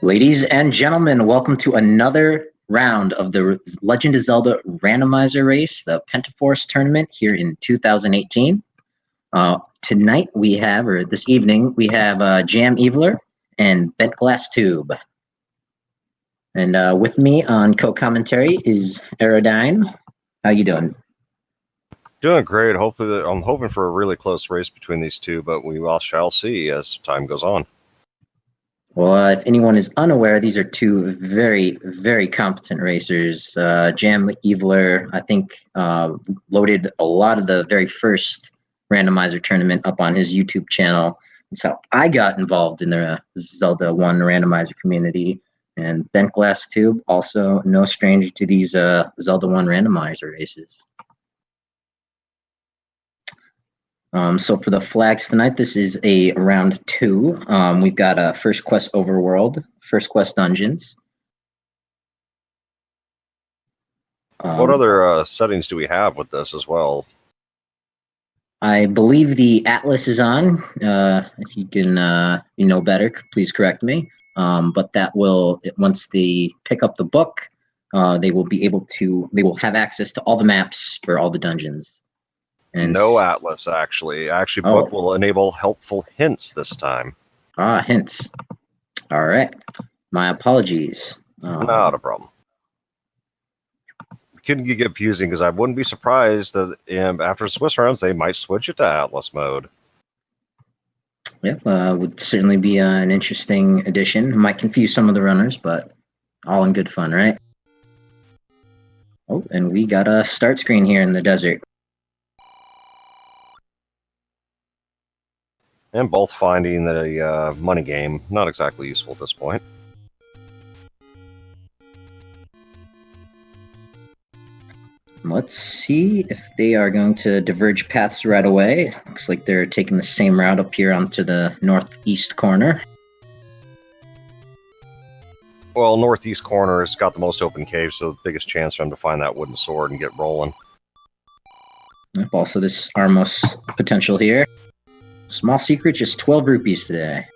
Ladies and gentlemen, welcome to another round of the Legend of Zelda Randomizer race, the Pentaforce tournament here in 2018. Tonight we have, or this evening, we have JamEviler and bentglasstube. And with me on co-commentary is Aerodyne. How you doing? Doing great. Hopefully, I'm hoping for a really close race between these two, but we all shall see as time goes on. Well, if anyone is unaware, these are two very, very competent racers. JamEviler, I think, loaded a lot of the very first randomizer tournament up on his YouTube channel. That's how I got involved in the Zelda 1 randomizer community. And bentglasstube, also no stranger to these Zelda 1 randomizer races. So for the flags tonight, this is a round 2. We've got a first quest overworld, first quest dungeons. What other settings do we have with this as well? I believe the Atlas is on. If you can, you know better, please correct me. But that will, once they pick up the book, they will be able to. They will have access to all the maps for all the dungeons. And no Atlas, actually. Book will enable helpful hints this time. Hints. All right. My apologies. Not a problem. It can get confusing because I wouldn't be surprised that after Swiss rounds, they might switch it to Atlas mode. Yep, would certainly be an interesting addition. Might confuse some of the runners, but all in good fun, right? Oh, and we got a start screen here in the desert. And both finding that a money game, not exactly useful at this point. Let's see if they are going to diverge paths right away. Looks like they're taking the same route up here onto the northeast corner. Well, northeast corner has got the most open caves, so the biggest chance for them to find that wooden sword and get rolling. Yep, also this Armos potential here. Small secret, just 12 rupees today.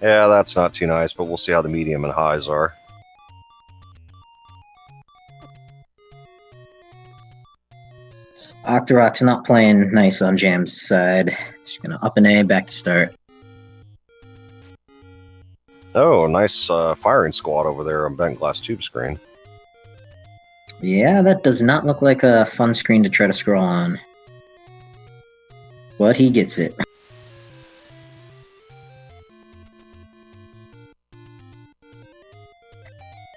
Yeah, that's not too nice, but we'll see how the medium and highs are. Octorok's not playing nice on Jam's side. It's gonna up an A, back to start. Oh, nice firing squad over there on bentglasstube screen. Yeah, that does not look like a fun screen to try to scroll on. But he gets it.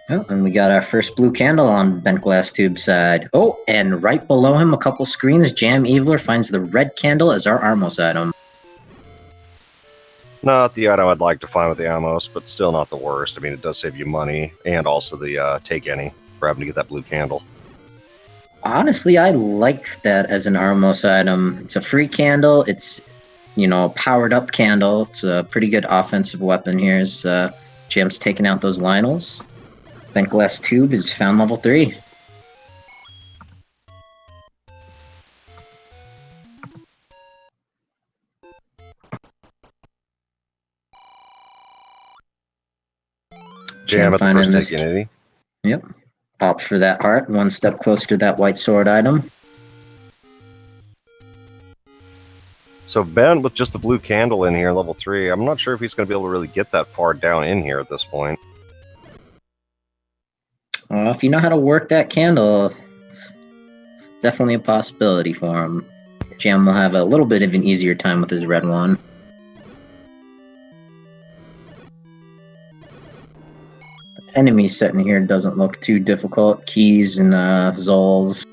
Oh, and we got our first blue candle on bentglasstube's side. Oh, and right below him, a couple screens, JamEviler finds the red candle as our Armos item. Not the item I'd like to find with the Amos, but still not the worst. I mean, it does save you money, and also the take any for having to get that blue candle. Honestly, I like that as an Armos item. It's a free candle. It's, you know, a powered up candle. It's a pretty good offensive weapon here as Jam's taking out those Lionels. bentglasstube is found level 3. Jam at the first take any. Yep. Opt for that heart, one step closer to that white sword item. So Ben, with just the blue candle in here, level 3, I'm not sure if he's going to be able to really get that far down in here at this point. If you know how to work that candle, it's definitely a possibility for him. Jam will have a little bit of an easier time with his red one. The enemy set in here doesn't look too difficult. Keys and Zols.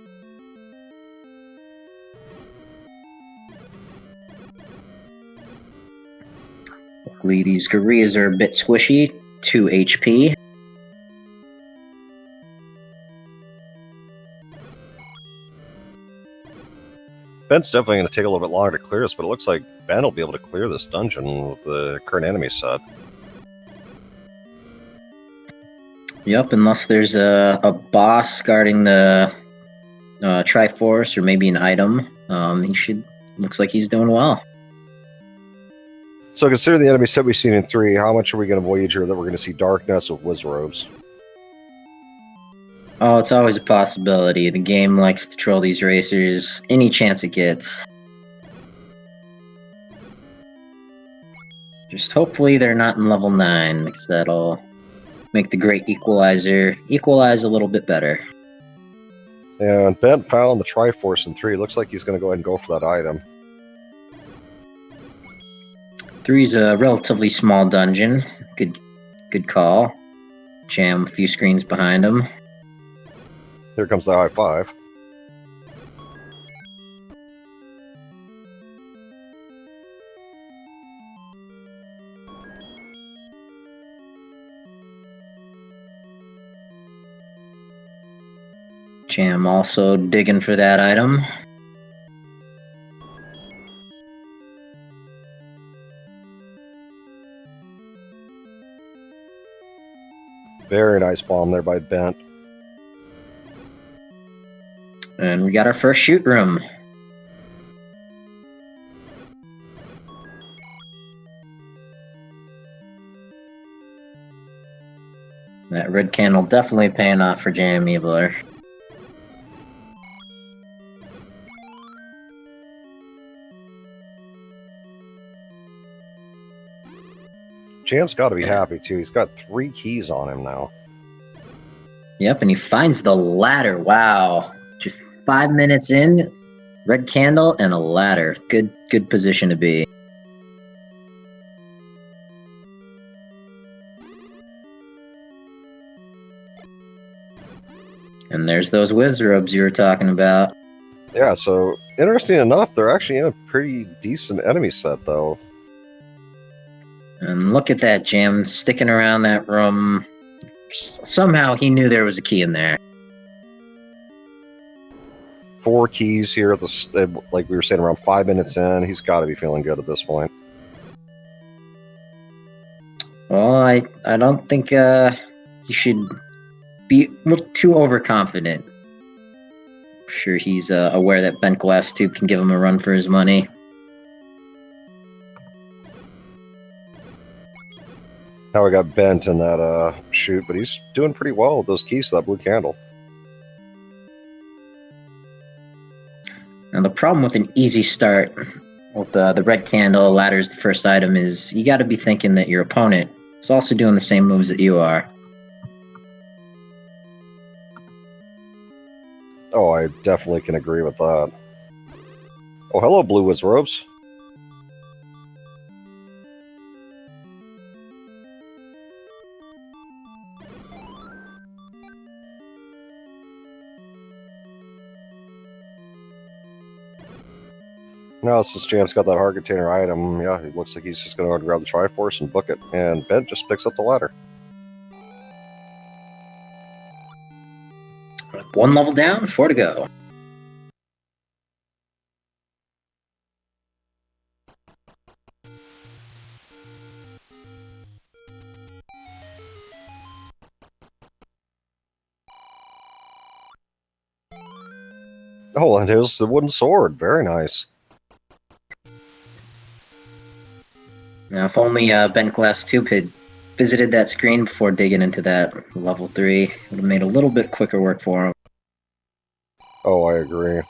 Luckily, these Gorias are a bit squishy. 2 HP. Ben's definitely going to take a little bit longer to clear this, but it looks like Ben will be able to clear this dungeon with the current enemy set. Yep, unless there's a boss guarding the Triforce or maybe an item, he should. Looks like he's doing well. So considering the enemy set we've seen in 3, how much are we going to wager that we're going to see Darkness with Wizrobes? Oh, it's always a possibility. The game likes to troll these racers any chance it gets. Just hopefully they're not in level 9, because that'll make the Great Equalizer equalize a little bit better. And Bent found the Triforce in 3. Looks like he's going to go ahead and go for that item. 3's a relatively small dungeon. Good call. Jam a few screens behind him. Here comes the high 5. Jam also digging for that item. Very nice bomb there by Bent. And we got our first shoot room. That red candle definitely paying off for JamEviler. Jam's got to be happy too. He's got 3 keys on him now. Yep, and he finds the ladder. Wow. Just 5 minutes in, red candle and a ladder. Good position to be. And there's those Wizrobes you were talking about. Yeah, so interesting enough, they're actually in a pretty decent enemy set though. And look at that, Jam sticking around that room. Somehow he knew there was a key in there. 4 keys here at the, like we were saying, around 5 minutes in. He's got to be feeling good at this point. Well, I don't think he should be too overconfident. I'm sure he's aware that bentglasstube can give him a run for his money. Now we got Bent in that shoot, but he's doing pretty well with those keys to that blue candle. Now the problem with an easy start with the red candle, ladder's the first item, is you got to be thinking that your opponent is also doing the same moves that you are. Oh, I definitely can agree with that. Oh, hello, Blue Wizrobes. Now, since Jam's got that hard container item, yeah, it looks like he's just going to grab the Triforce and book it. And Bent just picks up the ladder. 1 level down, 4 to go. Oh, and here's the wooden sword. Very nice. Now, if only bentglasstube had visited that screen before digging into that level 3, it would have made a little bit quicker work for him. Oh, I agree.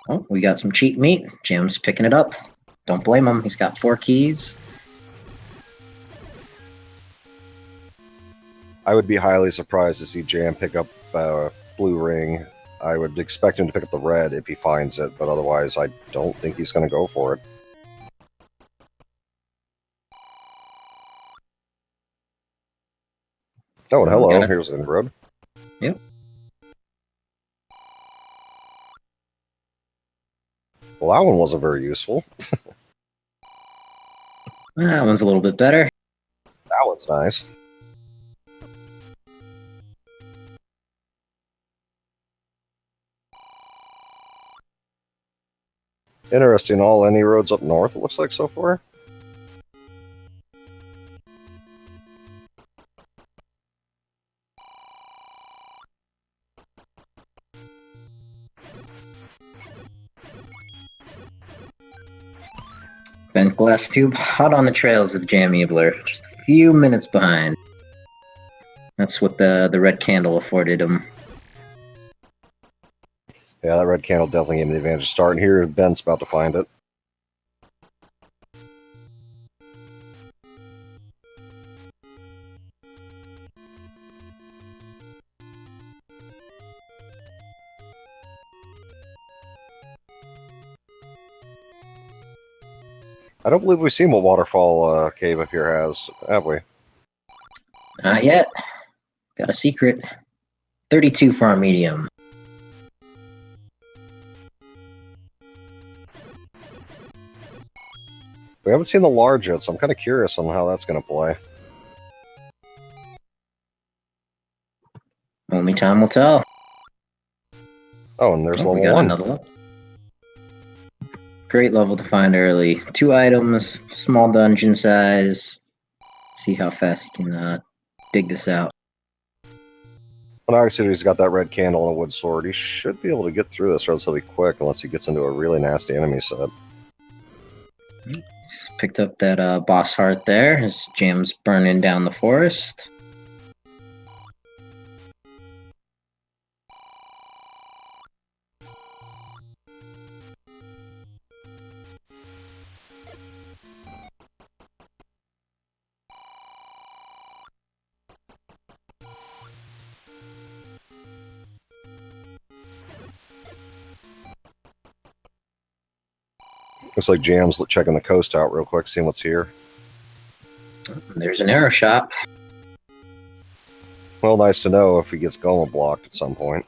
Oh, we got some cheap meat. Jam's picking it up. Don't blame him. He's got 4 keys. I would be highly surprised to see Jam pick up blue ring. I would expect him to pick up the red if he finds it, but otherwise I don't think he's going to go for it. Oh, and hello. Here's the road. Yep. Well, that one wasn't very useful. That one's a little bit better. That one's nice. Interesting. All any roads up north, it looks like so far. Bent glass tube, hot on the trails of JamEviler, just a few minutes behind. That's what the red candle afforded him. Yeah, that red candle definitely gave me the advantage starting here. Ben's about to find it. I don't believe we've seen what waterfall cave up here has, have we? Not yet. Got a secret. 32 for our medium. We haven't seen the large yet, so I'm kind of curious on how that's going to play. Only time will tell. Oh, and there's Oh, we level got 1. another level. Great level to find early. 2 items, small dungeon size. See how fast you can dig this out. Well, obviously he's got that red candle and a wood sword. He should be able to get through this relatively quick unless he gets into a really nasty enemy set. He's picked up that boss heart there. His Jam's burning down the forest. Looks like Jam's checking the coast out real quick, seeing what's here. There's an arrow shop. Well, nice to know if he gets Goma blocked at some point.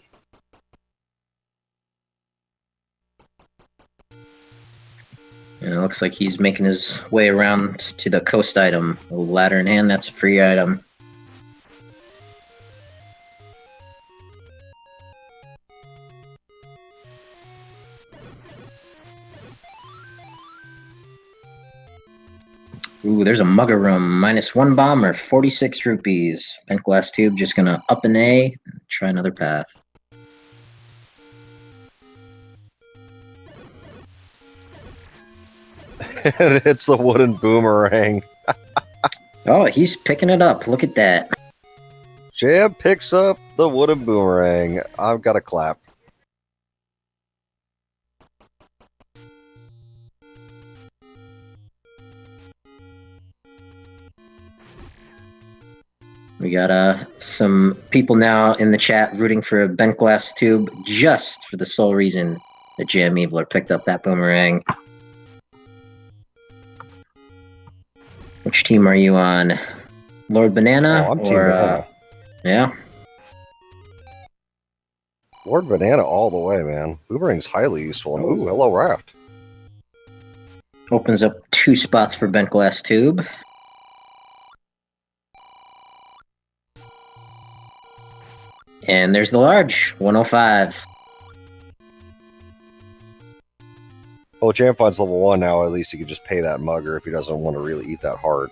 And it looks like he's making his way around to the coast item. A ladder in hand, that's a free item. Ooh, there's a mugger room. -1 bomb or 46 rupees. Bent glass tube just gonna up an A and try another path. It's the wooden boomerang. Oh, he's picking it up. Look at that. Jam picks up the wooden boomerang. I've got to clap. We got some people now in the chat rooting for a bent glass tube just for the sole reason that JamEviler picked up that boomerang. Which team are you on? Lord Banana? Oh, I'm Team Banana. Yeah. Lord Banana all the way, man. Boomerang's highly useful. And, ooh, hello, Raft. Opens up 2 spots for bent glass tube. And there's the large, 105. Well, Jam finds level 1 now. At least he could just pay that mugger if he doesn't want to really eat that heart.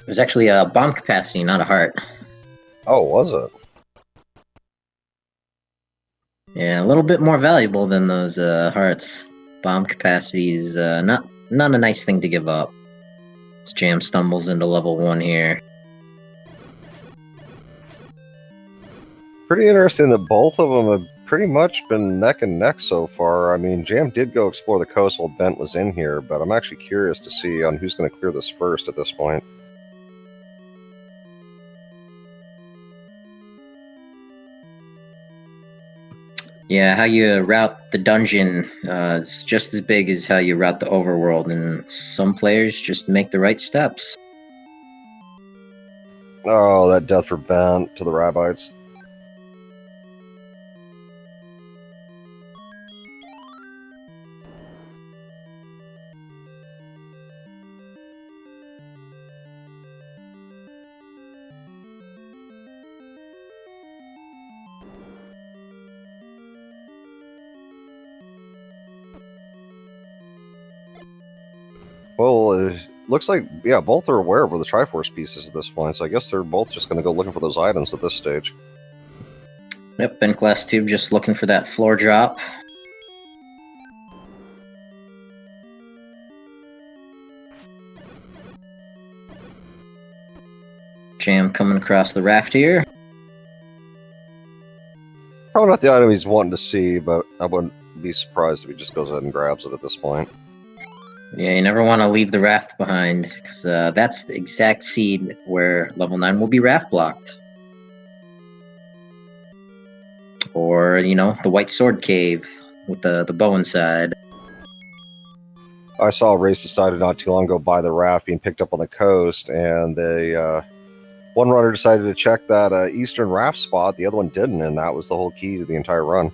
There's actually a bomb capacity, not a heart. Oh, was it? Yeah, a little bit more valuable than those hearts. Bomb capacity is not a nice thing to give up. This Jam stumbles into level 1 here. Pretty interesting that both of them have pretty much been neck and neck so far. I mean, Jam did go explore the coast while Bent was in here, but I'm actually curious to see on who's going to clear this first at this point. Yeah, how you route the dungeon is just as big as how you route the overworld, and some players just make the right steps. Oh, that death for Bent to the Rabbites. Well, it looks like, yeah, both are aware of where the Triforce piece is at this point, so I guess they're both just going to go looking for those items at this stage. Yep, bent glass tube just looking for that floor drop. Jam coming across the raft here. Probably not the item he's wanting to see, but I wouldn't be surprised if he just goes ahead and grabs it at this point. Yeah, you never want to leave the raft behind, because that's the exact seed where level 9 will be raft blocked. Or, you know, the White Sword Cave with the bow inside. I saw a race decided not too long ago by the raft being picked up on the coast, and one runner decided to check that eastern raft spot, the other one didn't, and that was the whole key to the entire run.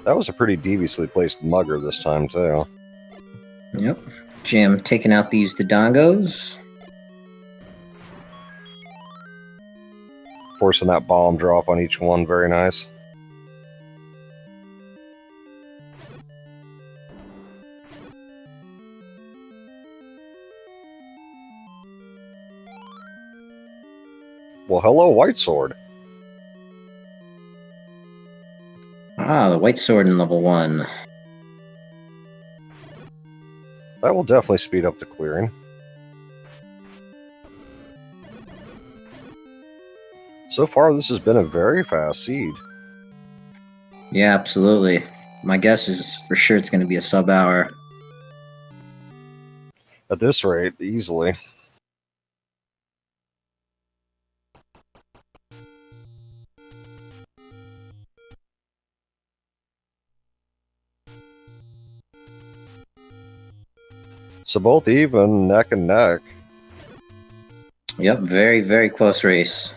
That was a pretty deviously placed mugger this time, too. Yep. Jam taking out these Dodongos. Forcing that bomb drop on each one, very nice. Well, hello, White Sword. Ah, the White Sword in level 1. That will definitely speed up the clearing. So far, this has been a very fast seed. Yeah, absolutely. My guess is for sure it's going to be a sub-hour. At this rate, easily. So both even, neck and neck. Yep, very, very close race.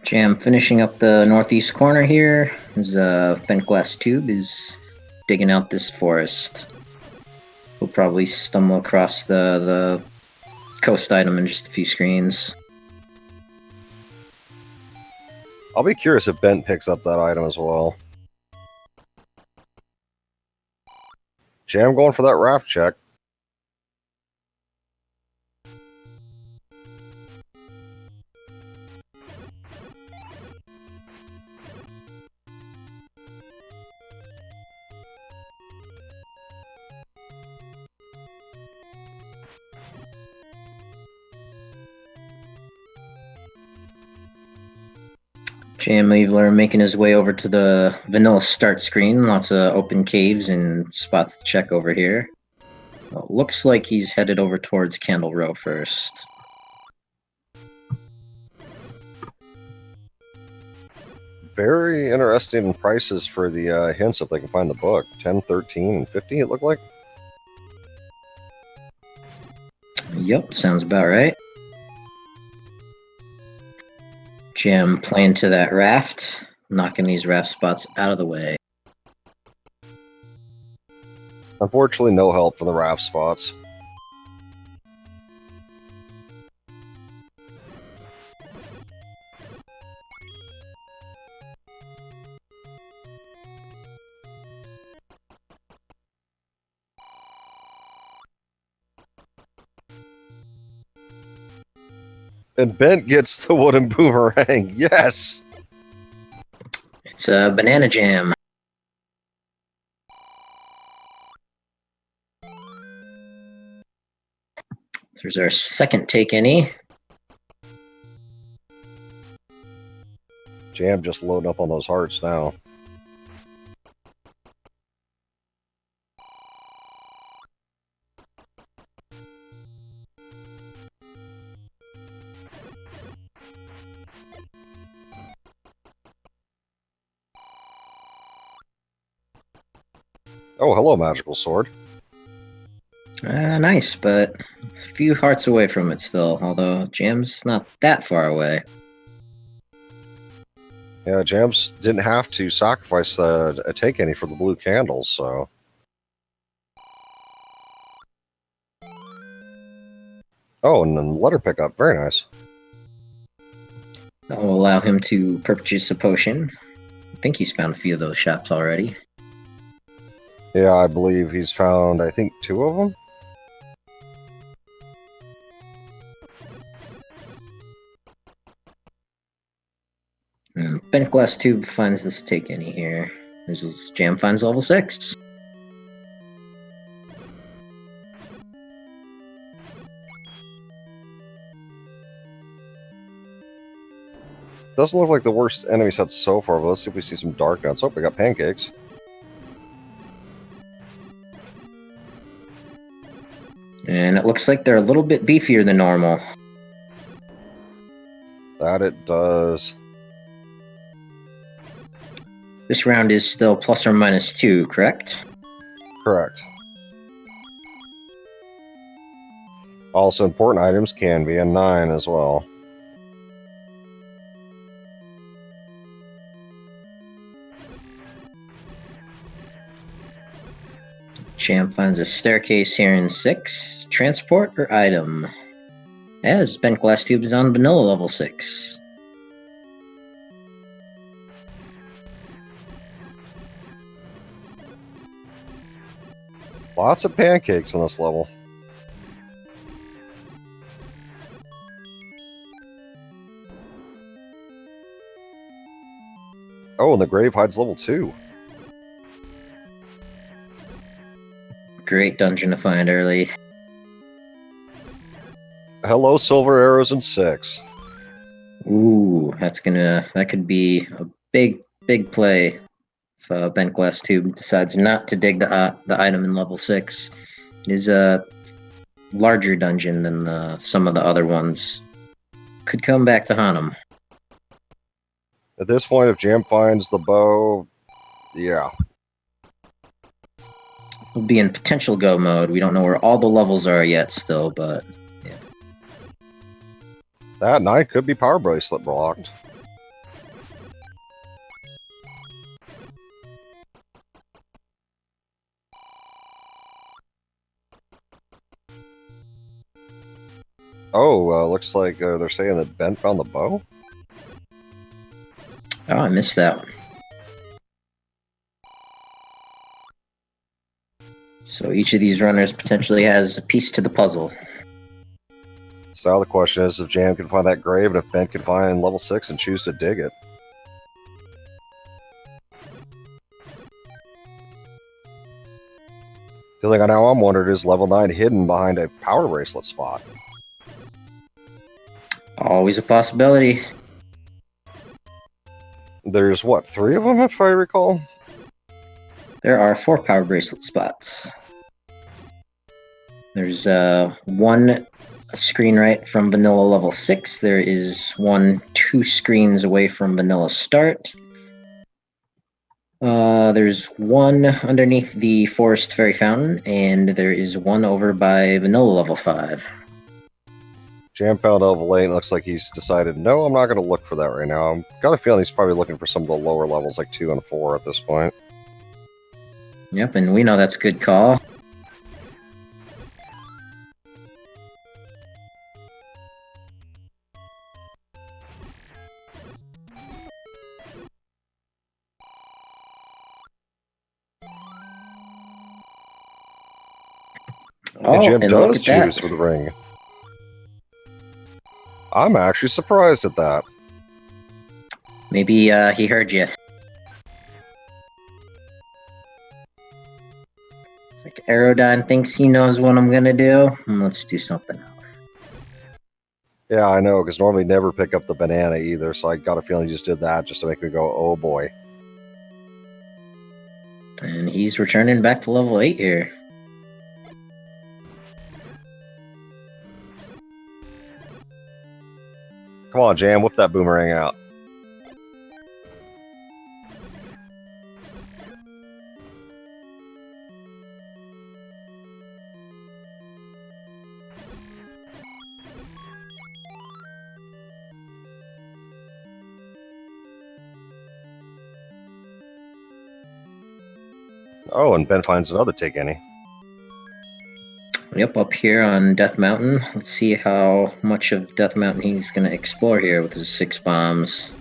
Jam finishing up the northeast corner here. His bentglasstube is digging out this forest. We'll probably stumble across the coast item in just a few screens. I'll be curious if Bent picks up that item as well. Jam going for that raft check. JamEviler making his way over to the vanilla start screen. Lots of open caves and spots to check over here. Well, looks like he's headed over towards Candle Row first. Very interesting prices for the hints if they can find the book. 10, 13, and 50 it looked like. Yep, sounds about right. Jam playing to that raft, knocking these raft spots out of the way. Unfortunately, no help from the raft spots. And Bent gets the wooden boomerang. Yes! It's a banana jam. There's our second take any. Jam just loading up on those hearts now. Oh, hello, magical sword. Nice, but a few hearts away from it still, although Jam's not that far away. Yeah, Jams didn't have to sacrifice a take any for the blue candles, so. Oh, and then letter pickup. Very nice. That will allow him to purchase a potion. I think he's found a few of those shops already. Yeah, I believe he's found, I think, 2 of them. Bentglasstube finds this take any here. This Jam finds level 6. Doesn't look like the worst enemy set so far, but let's see if we see some dark nuts. Oh, we got pancakes. And it looks like they're a little bit beefier than normal. That it does. This round is still plus or minus 2, correct? Correct. Also, important items can be a 9 as well. Jam finds a staircase here in 6. Transport or item? As Bentglasstube is on vanilla level 6. Lots of pancakes on this level. Oh, and the grave hides level 2. Great dungeon to find early. Hello, silver arrows in 6. Ooh, that could be a big play if Bentglasstube decides not to dig the item in level 6. It is a larger dungeon than some of the other ones. Could come back to haunt him. At this point, if Jam finds the bow, yeah. We'll be in potential go mode. We don't know where all the levels are yet still, but yeah. That knight could be power bracelet blocked. Oh, looks like they're saying that Ben found the bow? Oh, I missed that one. So each of these runners potentially has a piece to the puzzle. So now the question is if Jam can find that grave and if Ben can find level 6 and choose to dig it. The thing now I'm wondering is level 9 hidden behind a power bracelet spot. Always a possibility. There's what, 3 of them if I recall? There are 4 power bracelet spots. There's one screen right from vanilla level 6. There is one 2 screens away from vanilla start. There's one underneath the Forest Fairy Fountain, and there is one over by vanilla level 5. Jam found level 8 and looks like he's decided, no, I'm not going to look for that right now. I've got a feeling he's probably looking for some of the lower levels like 2 and 4 at this point. Yep, and we know that's a good call. And Jim and does look at choose that. for the ring. I'm actually surprised at that. Maybe he heard you. It's like Aerodine thinks he knows what I'm gonna do. Let's do something else. Yeah, I know, because normally never pick up the banana either, so I got a feeling he just did that just to make me go, oh boy. And he's returning back to level 8 here. Come on, Jam, whip that boomerang out. Oh, and Ben finds another take any. Yep, up here on Death Mountain. Let's see how much of Death Mountain he's going to explore here with his 6 bombs.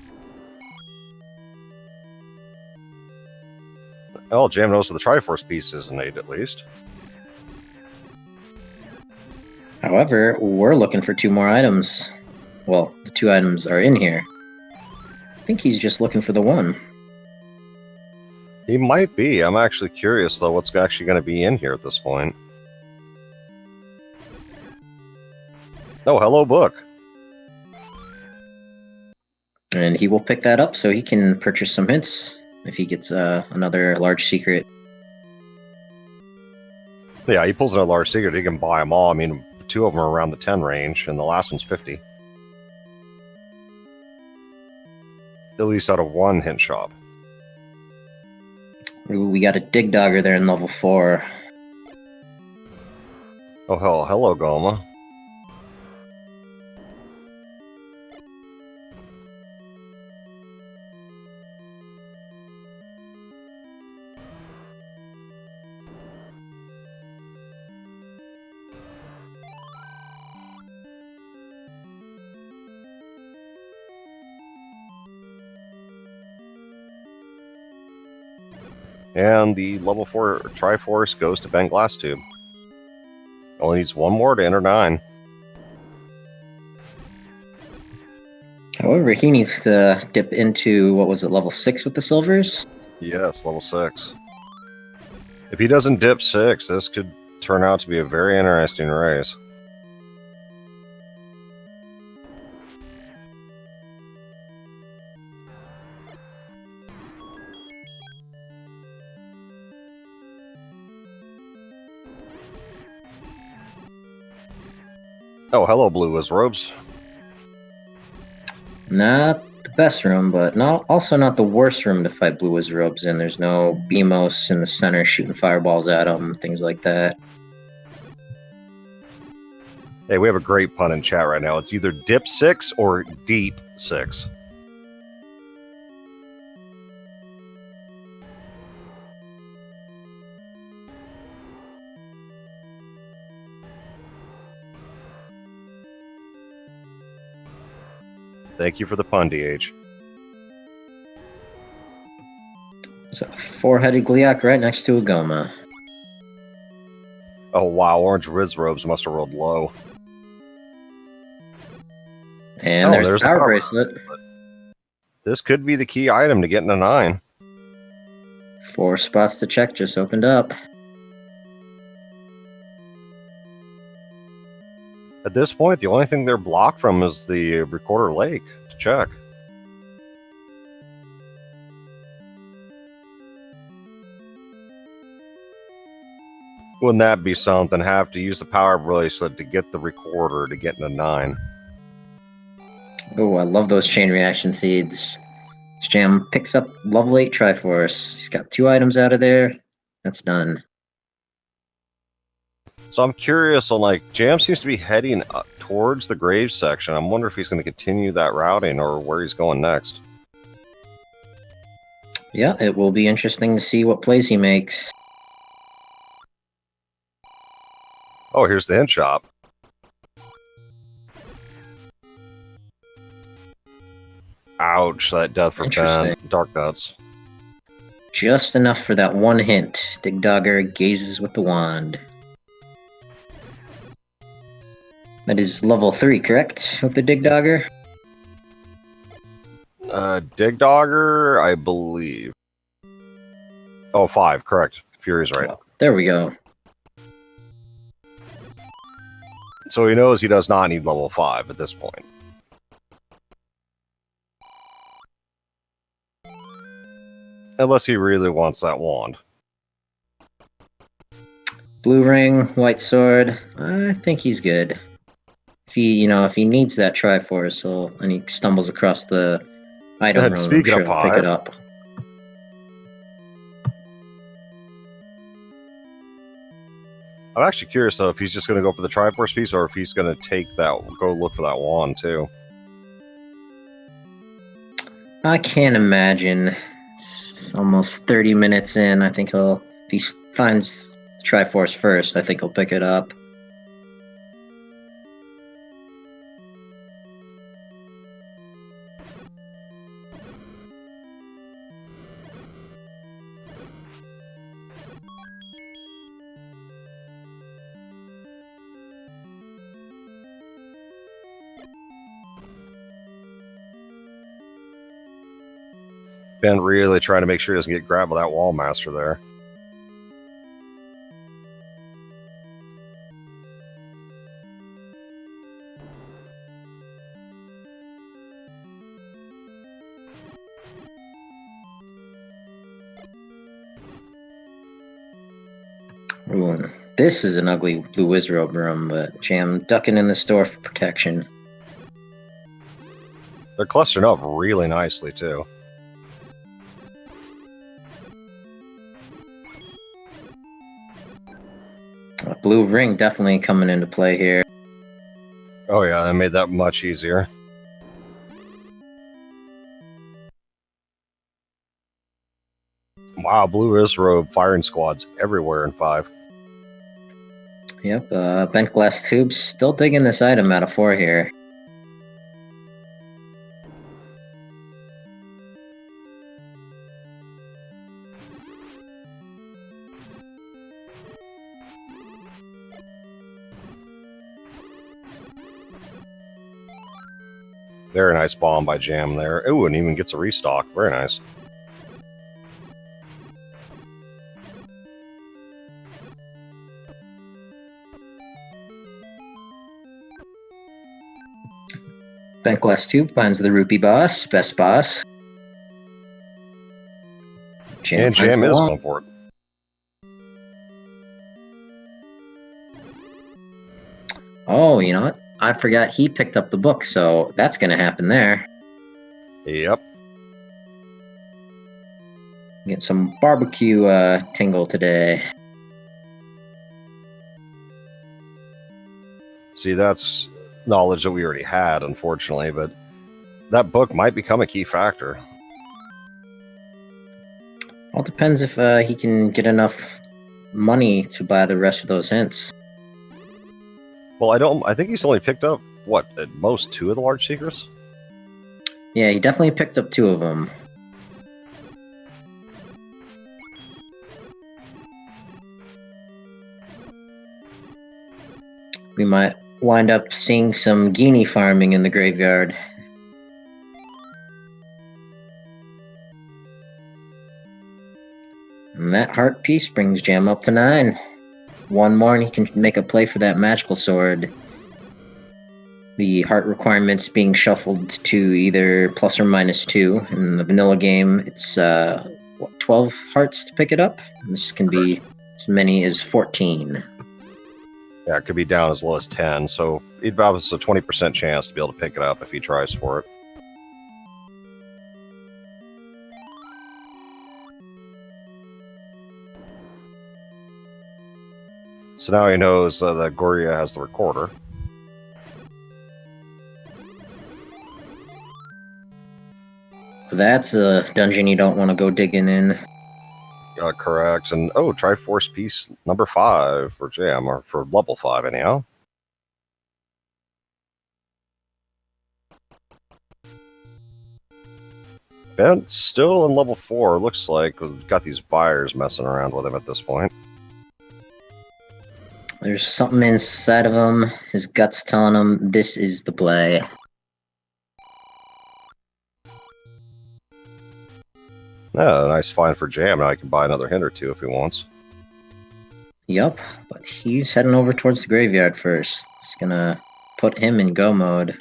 Oh, Jam knows where the Triforce piece is innate, at least. However, we're looking for 2 more items. Well, the 2 items are in here. I think he's just looking for the 1. He might be. I'm actually curious, though, what's actually going to be in here at this point. Oh, hello, book. And he will pick that up so he can purchase some hints if he gets another large secret. Yeah, he pulls in a large secret. He can buy them all. I mean, 2 of them are around the 10 range, and the last one's 50. At least out of 1 hint shop. Ooh, we got a Dig Dogger there in level 4. Oh, hell, hello, Goma. And the level 4 Triforce goes to bentglasstube. Only needs 1 more to enter 9. However, he needs to dip into, what was it, level 6 with the silvers? Yes, level 6. If he doesn't dip 6, this could turn out to be a very interesting race. Oh, hello, Blue as robes. Not the best room, but also not the worst room to fight Blue Wizard Robes in. There's no Beamos in the center shooting fireballs at him, things like that. Hey, we have a great pun in chat right now. It's either dip 6 or deep 6. Thank you for the pun, DH. There's a 4-headed Gliok right next to a Goma. Oh, wow. Orange Riz robes must have rolled low. And there's the power bracelet. This could be the key item to getting a 9. 4 spots to check just opened up. At this point, the only thing they're blocked from is the Recorder Lake to check. Wouldn't that be something? Have to use the power bracelet to get the recorder to get in a 9. Oh, I love those chain reaction seeds. Jam picks up level 8 Triforce. He's got 2 items out of there. That's done. So I'm curious on, like, Jam seems to be heading up towards the grave section. I'm wondering if he's going to continue that routing or where he's going next. Yeah, it will be interesting to see what plays he makes. Oh, here's the hint shop. Ouch, that death for Ben. Dark Nuts. Just enough for that 1 hint. Dig Dogger gazes with the wand. That is level 3, correct? With the Dig Dogger? Dig Dogger, I believe. Oh, 5, correct. Fury's right. Oh, there we go. So he knows he does not need level 5 at this point. Unless he really wants that wand. Blue ring, white sword. I think he's good. If he needs that Triforce, and he stumbles across the item room, speaking of pick it up. I'm actually curious though if he's just going to go for the Triforce piece or if he's going to go look for that wand too. I can't imagine. It's almost 30 minutes in. I think he'll he finds the Triforce first, I think he'll pick it up. Ben really trying to make sure he doesn't get grabbed by that wall master there. Ooh, this is an ugly blue Wizrobe room, but Jam ducking in the store for protection. They're clustered up really nicely, too. A blue ring definitely coming into play here. Oh yeah, that made that much easier. Wow, blue Wizrobe firing squads everywhere in 5. Yep, bent glass tubes still digging this item out of 4 here. Very nice bomb by Jam there. Ooh, and even gets a restock. Very nice. Bent glass tube finds the rupee boss, best boss. And Jam is going for it. Oh, you know what? I forgot he picked up the book, so that's going to happen there. Yep. Get some barbecue tingle today. See, that's knowledge that we already had, unfortunately, but that book might become a key factor. All depends if he can get enough money to buy the rest of those hints. Well, I think he's only picked up, what, at most 2 of the large secrets? Yeah, he definitely picked up 2 of them. We might wind up seeing some Genie farming in the graveyard. And that heart piece brings Jam up to 9. 1 more and he can make a play for that magical sword. The heart requirements being shuffled to either plus or minus 2. In the vanilla game, it's 12 hearts to pick it up. This can be as many as 14. Yeah, it could be down as low as 10, so he'd have a 20% chance to be able to pick it up if he tries for it. So now he knows that Goria has the recorder. That's a dungeon you don't want to go digging in. Correct. And, oh, Triforce piece number 5 for Jam, or for level 5 anyhow. Bent's still in level 4, looks like. We've got these buyers messing around with him at this point. There's something inside of him. His gut's telling him this is the play. Yeah, nice find for Jam. Now I can buy another hint or 2 if he wants. Yup, but he's heading over towards the graveyard first. It's gonna put him in go mode.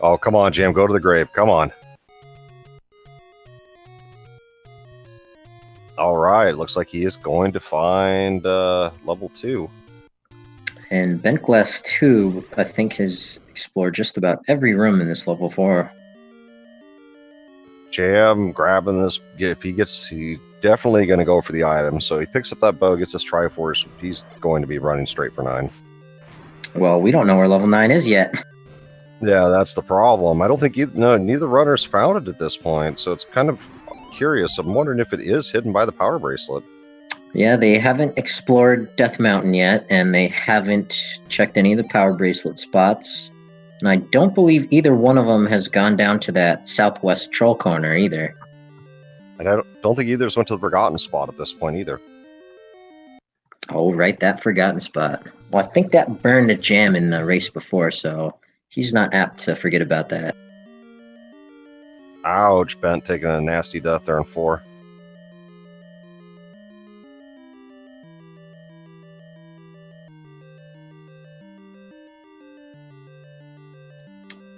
Oh, come on, Jam. Go to the grave. Come on. All right. Looks like he is going to find level 2. And Bent Glass Tube, I think, has explored just about every room in this level 4. Jam grabbing this. If he gets, he definitely going to go for the item. So he picks up that bow, gets his Triforce. He's going to be running straight for 9. Well, we don't know where level 9 is yet. Yeah, that's the problem. I don't think neither runner's found it at this point, so it's kind of curious. I'm wondering if it is hidden by the power bracelet. Yeah, they haven't explored Death Mountain yet, and they haven't checked any of the power bracelet spots. And I don't believe either one of them has gone down to that southwest troll corner either. And I don't think either's went to the forgotten spot at this point either. Oh, right, that forgotten spot. Well, I think that burned a jam in the race before, so he's not apt to forget about that. Ouch, Bent taking a nasty death there in 4.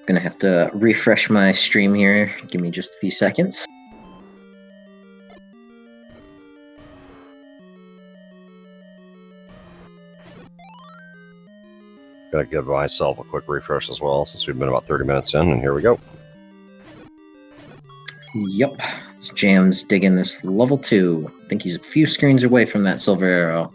Gonna have to refresh my stream here. Give me just a few seconds. Gonna give myself a quick refresh as well, since we've been about 30 minutes in, and here we go. Yep, this Jam's digging this level 2. I think he's a few screens away from that silver arrow.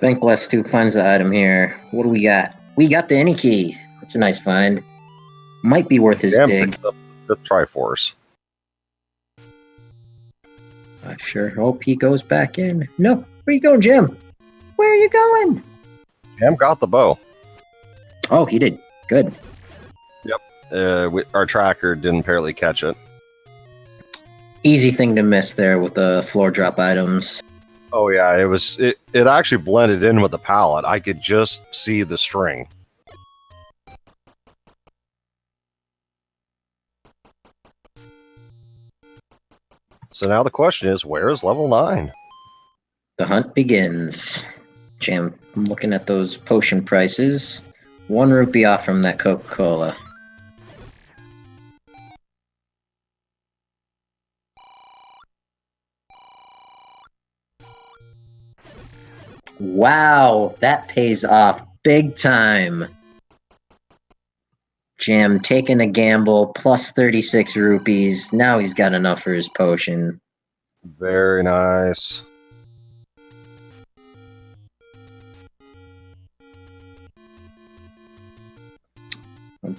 bentglasstube finds the item here. What do we got? We got the any key. That's a nice find. Might be worth his Jam dig. picks up the Triforce. I sure hope he goes back in. No, where you going, Jim? Where are you going? Jam got the bow. Oh, he did. Good. Our tracker didn't apparently catch it. Easy thing to miss there with the floor drop items. Oh yeah, it actually blended in with the palette. I could just see the string. So now the question is, where is level 9? The hunt begins. Jam, I'm looking at those potion prices. 1 rupee off from that Coca-Cola. Wow, that pays off big time. Jam taking a gamble, plus 36 rupees. Now he's got enough for his potion. Very nice.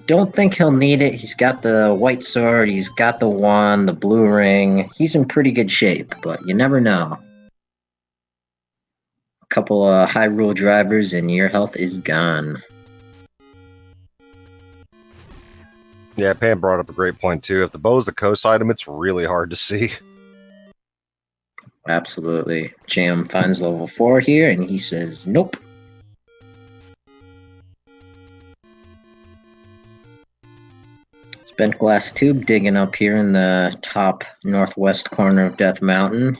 Don't think he'll need it. He's got the white sword, he's got the wand, the blue ring. He's in pretty good shape, but you never know. A couple of Hyrule drivers and your health is gone. Yeah, Pam brought up a great point too. If the bow's the coast item, it's really hard to see. Absolutely. Jam finds level 4 here, and he says, nope. bentglasstube digging up here in the top northwest corner of Death Mountain.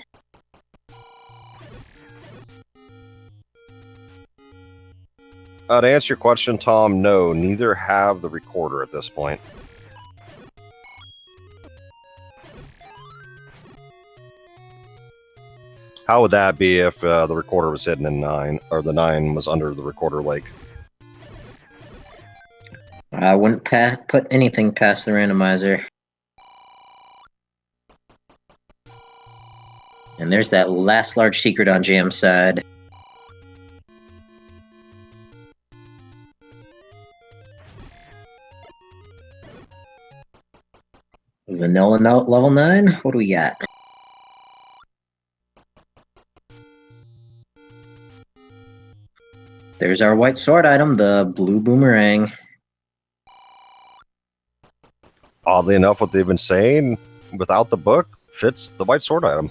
To answer your question, Tom, no, neither have the recorder at this point. How would that be if the recorder was hidden in 9, or the 9 was under the recorder lake? I wouldn't put anything past the randomizer. And there's that last large secret on Jam's side. Vanilla note level 9? What do we got? There's our white sword item, the blue boomerang. Oddly enough, what they've been saying without the book fits the white sword item.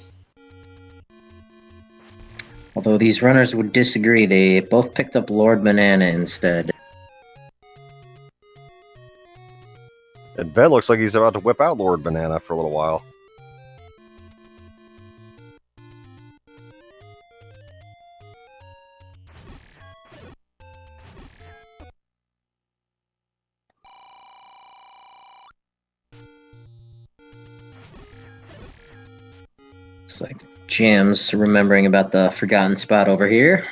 Although these runners would disagree, they both picked up Lord Banana instead. And Ben looks like he's about to whip out Lord Banana for a little while. Looks like Jam's remembering about the forgotten spot over here.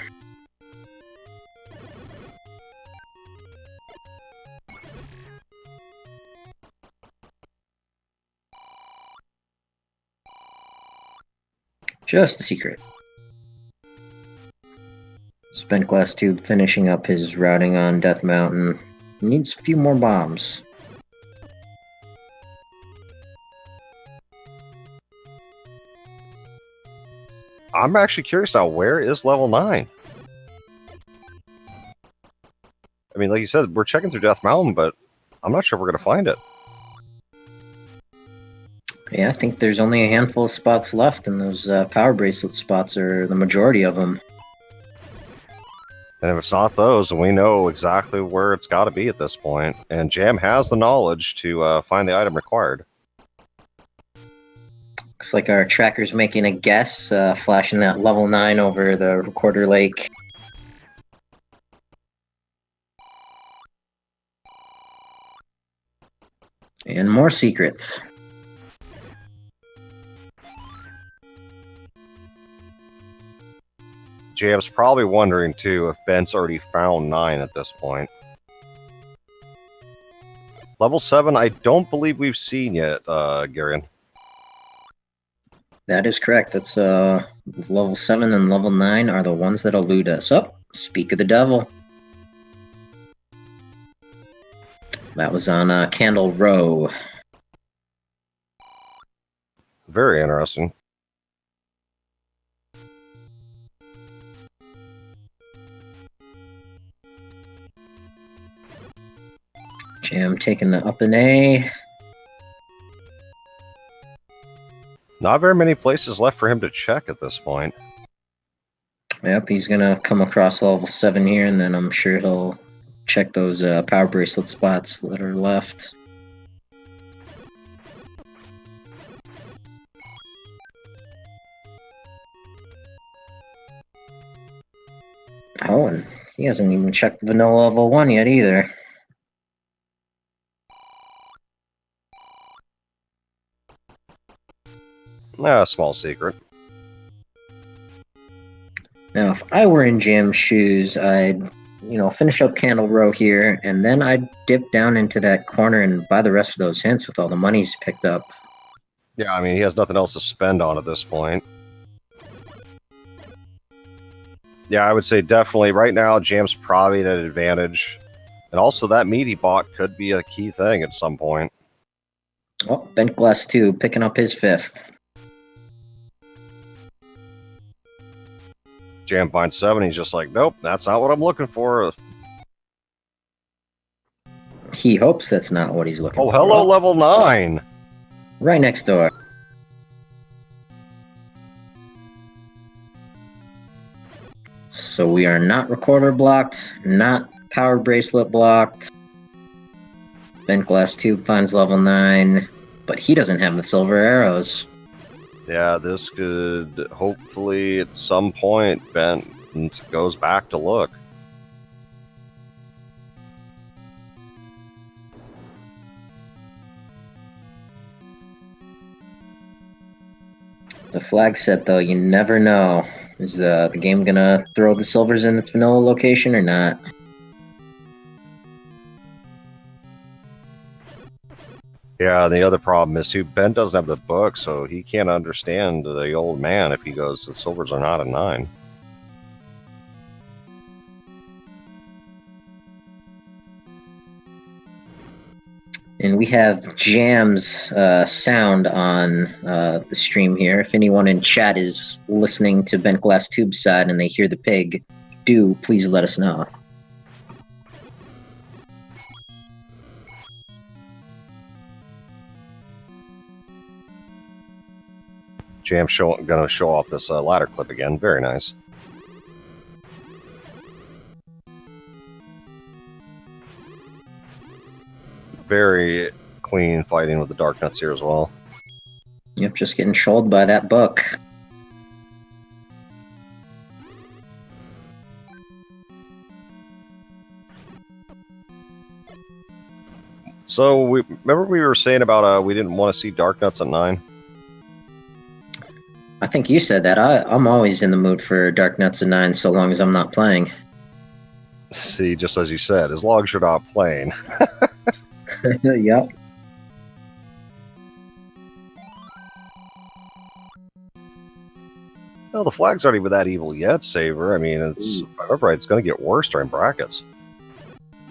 Just a secret. Bentglasstube finishing up his routing on Death Mountain. Needs a few more bombs. I'm actually curious now, where is level 9? I mean, like you said, we're checking through Death Mountain, but I'm not sure we're going to find it. Yeah, I think there's only a handful of spots left, and those power bracelet spots are the majority of them. And if it's not those, then we know exactly where it's got to be at this point. And Jam has the knowledge to find the item required. Looks like our tracker's making a guess, flashing that level 9 over the recorder lake. And more secrets. Jam's probably wondering, too, if Ben's already found 9 at this point. Level 7, I don't believe we've seen yet, Garion. That is correct. That's level 7 and level 9 are the ones that elude us. Oh, speak of the devil. That was on Candle Row. Very interesting. Jam taking the up and A. Not very many places left for him to check at this point. Yep, he's gonna come across level 7 here, and then I'm sure he'll check those power bracelet spots that are left. Oh, and he hasn't even checked vanilla level 1 yet either. Small secret. Now, if I were in Jam's shoes, I'd, finish up Candle Row here, and then I'd dip down into that corner and buy the rest of those hints with all the money he's picked up. Yeah, I mean, he has nothing else to spend on at this point. Yeah, I would say definitely right now, Jam's probably at an advantage. And also, that meat he bought could be a key thing at some point. Oh, bentglasstube picking up his 5th. Jam finds 7, he's just like, nope, that's not what I'm looking for. He hopes that's not what he's looking for. Oh, hello, level 9! Right next door. So we are not recorder blocked, not power bracelet blocked. Bentglasstube finds level 9, but he doesn't have the silver arrows. Yeah, this could hopefully at some point Bent goes back to look. The flag set, though, you never know. Is the game gonna throw the silvers in its vanilla location or not? Yeah, the other problem is too, Ben doesn't have the book, so he can't understand the old man if he goes, the silvers are not a 9. And we have Jam's sound on the stream here. If anyone in chat is listening to bentglasstube's side and they hear the pig, do please let us know. Jam's gonna show off this ladder clip again. Very nice. Very clean fighting with the Dark Nuts here as well. Yep, just getting trolled by that book. So, remember we were saying about we didn't want to see Dark Nuts at 9? I think you said that. I'm always in the mood for Dark Nuts at 9 so long as I'm not playing. See, just as you said, as long as you're not playing. Yep. No, the flags aren't even that evil yet, Saber. I mean, it's, if I remember right, it's going to get worse during brackets.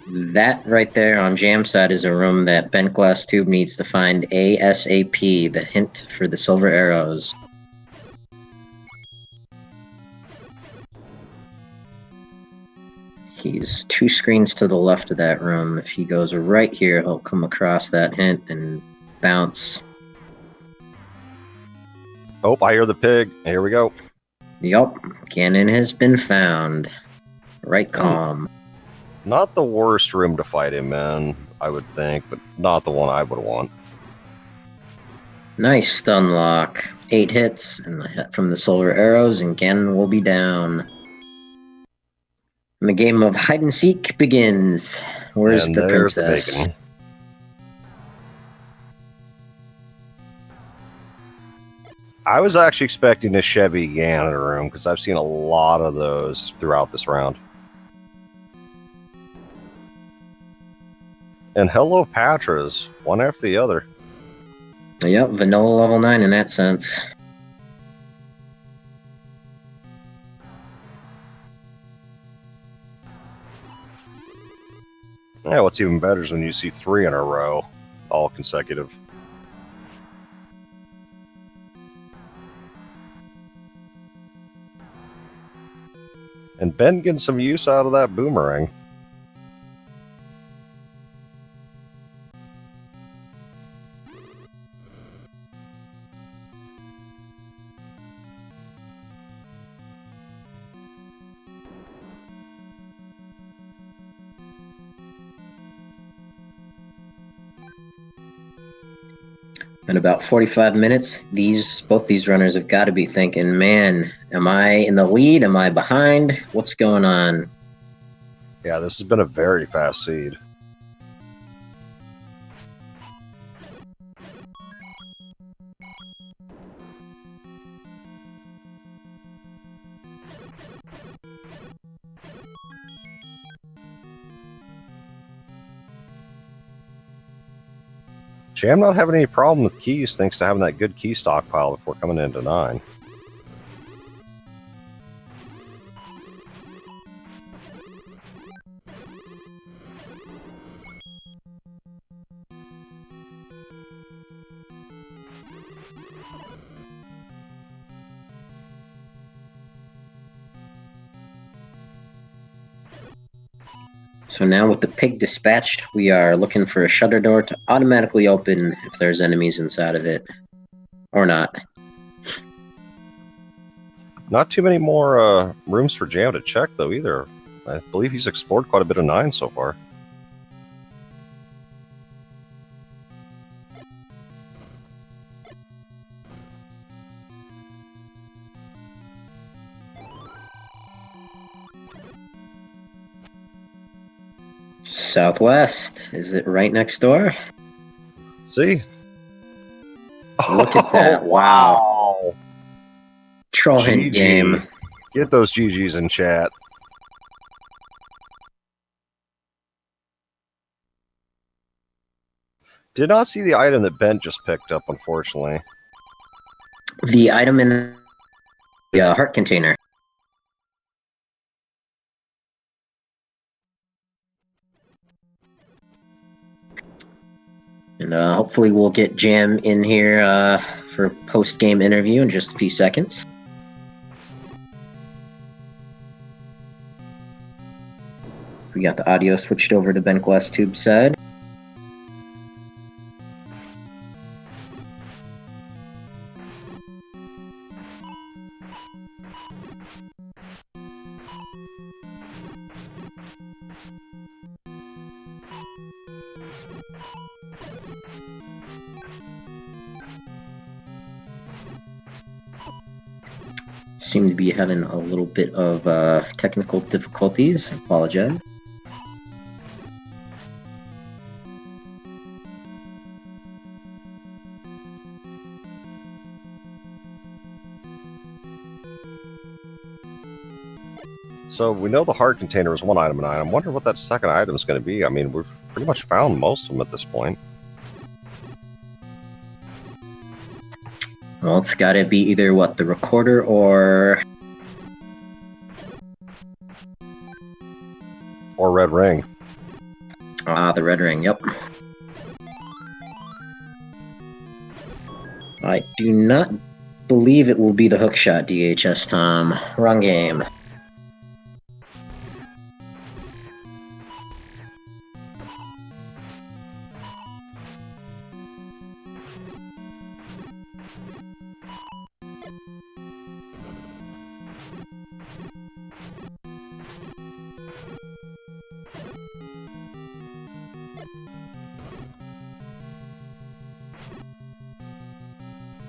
That right there on Jam side is a room that bentglasstube needs to find ASAP, the hint for the silver arrows. He's 2 screens to the left of that room. If he goes right here, he'll come across that hint and bounce. Oh, I hear the pig. Here we go. Yup, Ganon has been found. Right calm. Not the worst room to fight him in, I would think, but not the one I would want. Nice stun lock. 8 hits and the hit from the silver arrows, and Ganon will be down. And the game of hide and seek begins. Where's And the there's princess? the bacon. I was actually expecting a Chevy Ganon room because I've seen a lot of those throughout this round. And hello, Patras, one after the other. Yep, vanilla level 9 in that sense. Yeah, what's even better is when you see 3 in a row, all consecutive. And Ben getting some use out of that boomerang. In about 45 minutes, both these runners have got to be thinking, man, am I in the lead? Am I behind? What's going on? Yeah, this has been a very fast seed. Jam not having any problem with keys thanks to having that good key stockpile before coming into 9. So now with the pig dispatched, we are looking for a shutter door to automatically open if there's enemies inside of it. Or not. Not too many more rooms for Jam to check, though, either. I believe he's explored quite a bit of 9 so far. Southwest. Is it right next door? See? Look at that. Wow. Troll hint GG. game. Get those GGs in chat. Did not see the item that Bent just picked up, unfortunately. The item in the heart container. And hopefully we'll get Jam in here for a post-game interview in just a few seconds. We got the audio switched over to bentglasstube side. Seem to be having a little bit of technical difficulties. I apologize. So we know the heart container is one item in 9. I'm wondering what that second item is going to be. I mean, we've pretty much found most of them at this point. Well, it's got to be either what, the recorder or Red ring. the red ring. Yep. I do not believe it will be the hookshot DHS time. Wrong game.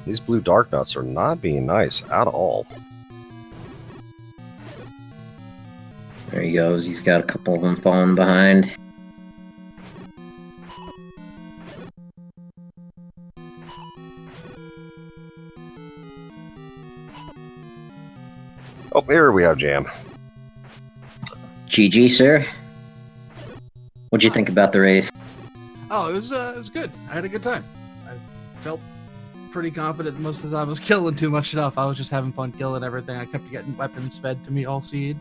These blue dark nuts are not being nice at all. There he goes. He's got a couple of them falling behind. Oh, here we have Jam. GG, sir. What'd you think about the race? Oh, it was good. I had a good time. I felt pretty confident most of the time. I was killing too much stuff. I was just having fun killing everything. I kept getting weapons fed to me all seed.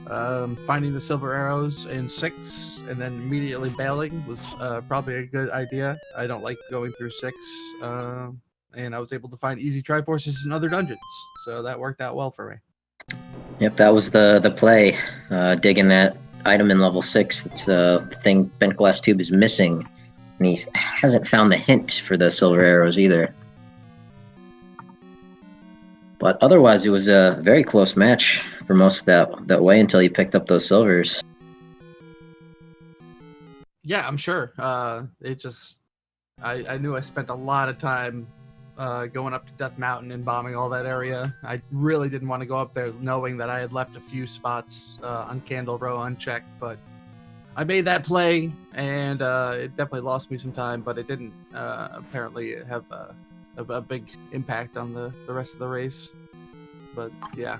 Finding the silver arrows in 6 and then immediately bailing was probably a good idea. I don't like going through 6. And I was able to find easy Triforces in other dungeons. So that worked out well for me. Yep, that was the play. Digging that item in level 6. It's the thing bentglasstube is missing. And he hasn't found the hint for the silver arrows either. But otherwise, it was a very close match for most of that way until you picked up those silvers. Yeah, I'm sure. It just... I knew I spent a lot of time going up to Death Mountain and bombing all that area. I really didn't want to go up there knowing that I had left a few spots on Candle Row unchecked, but I made that play, and it definitely lost me some time, but it didn't apparently have a big impact on the rest of the race. But yeah.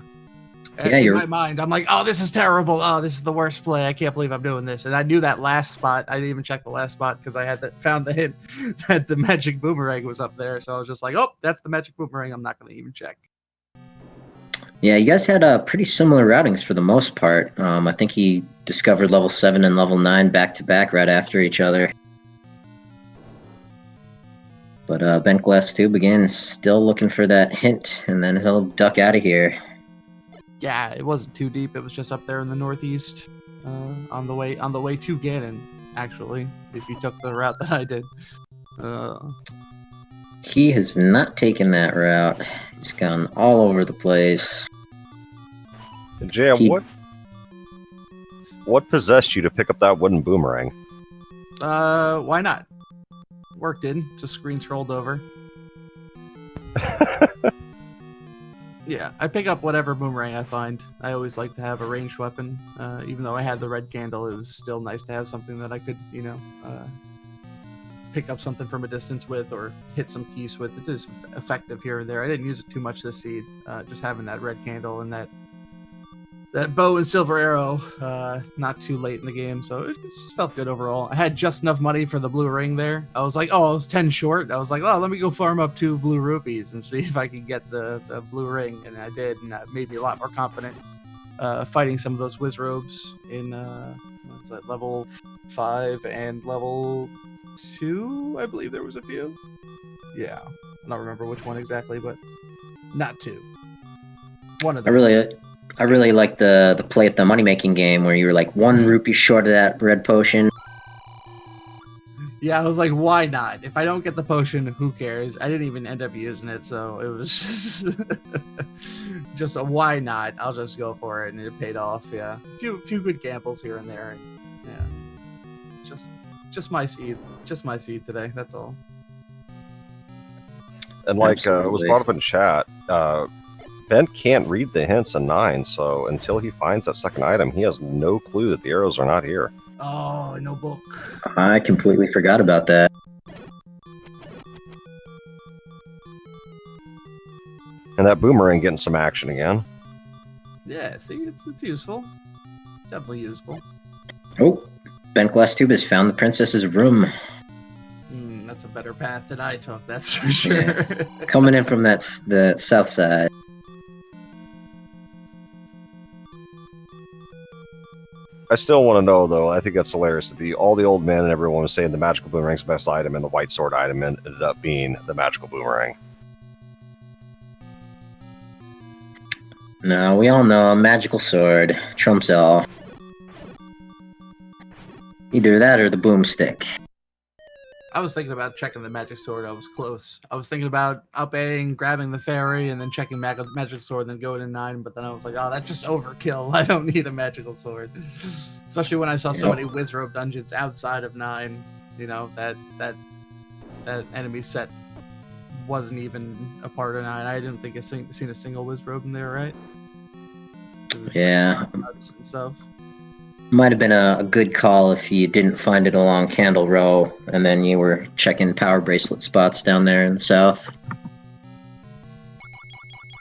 In my mind, I'm like, oh, this is terrible. Oh, this is the worst play. I can't believe I'm doing this. And I knew that last spot. I didn't even check the last spot because I had found the hint that the magic boomerang was up there. So I was just like, oh, that's the magic boomerang. I'm not going to even check. Yeah, you guys had pretty similar routings for the most part. I think he discovered level 7 and level 9 back to back right after each other. But bentglasstube again, still looking for that hint, and then he'll duck out of here. Yeah, it wasn't too deep. It was just up there in the northeast, on the way to Ganon. Actually, if you took the route that I did. He has not taken that route. He's gone all over the place. Jam, what possessed you to pick up that wooden boomerang? Why not? Worked in, just screen scrolled over. Yeah, I pick up whatever boomerang I find. I always like to have a ranged weapon. Even though I had the red candle, it was still nice to have something that I could, pick up something from a distance with or hit some keys with. It is effective here and there. I didn't use it too much this seed. Just having that red candle and that bow and silver arrow not too late in the game, so it just felt good overall. I had just enough money for the blue ring there. I was like, I was 10 short. I was like, let me go farm up 2 blue rupees and see if I can get the blue ring, and I did, and that made me a lot more confident fighting some of those Wizrobes in what was that, level 5 and level 2, I believe there was a few. Yeah, I don't remember which one exactly, but not 2. One of those. I really like the play at the money-making game where you were like 1 rupee short of that red potion. Yeah, I was like, why not? If I don't get the potion, who cares? I didn't even end up using it, so it was just a why not? I'll just go for it, and it paid off. Yeah, a few good gambles here and there, and yeah, just my seed today. That's all. And like it was brought up in chat, Bent can't read the hints in 9, so until he finds that second item, he has no clue that the arrows are not here. Oh, no book. I completely forgot about that. And that boomerang getting some action again. Yeah, see, it's useful. Definitely useful. Oh, bentglasstube has found the princess's room. That's a better path than I took. That's for sure. Yeah. Coming in from the south side. I still want to know, though. I think that's hilarious. That all the old men and everyone was saying the magical boomerang's the best item, and the white sword item ended up being the magical boomerang. No, we all know a magical sword trumps all. Either that or the boomstick. I was thinking about checking the magic sword. I was close. I was thinking about up-Aing, grabbing the fairy, and then checking magic sword, and then going to 9. But then I was like, oh, that's just overkill. I don't need a magical sword. Especially when I saw so many Wizrobe dungeons outside of 9. You know, that enemy set wasn't even a part of 9. I didn't think I seen a single Wizrobe in there, right? Yeah. Nuts and stuff. Might have been a good call if you didn't find it along Candle Row, and then you were checking power bracelet spots down there in the south.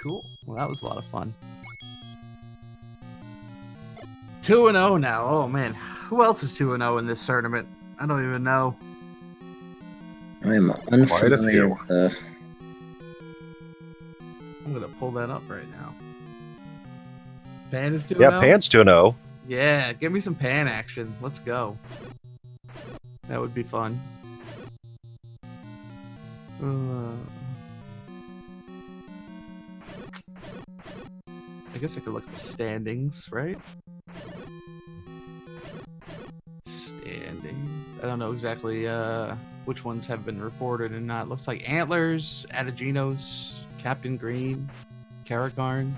Cool. Well, that was a lot of fun. 2-0 now. Oh man, who else is 2-0 in this tournament? I don't even know. I'm unfamiliar with the... I'm gonna pull that up right now. Pan is 2-0? Yeah, Pan's 2-0. Yeah, give me some Pan action. Let's go. That would be fun. I guess I could look at the standings, right? Standing. I don't know exactly which ones have been reported and not. Looks like Antlers, Adaginos, Captain Green, Karakarn,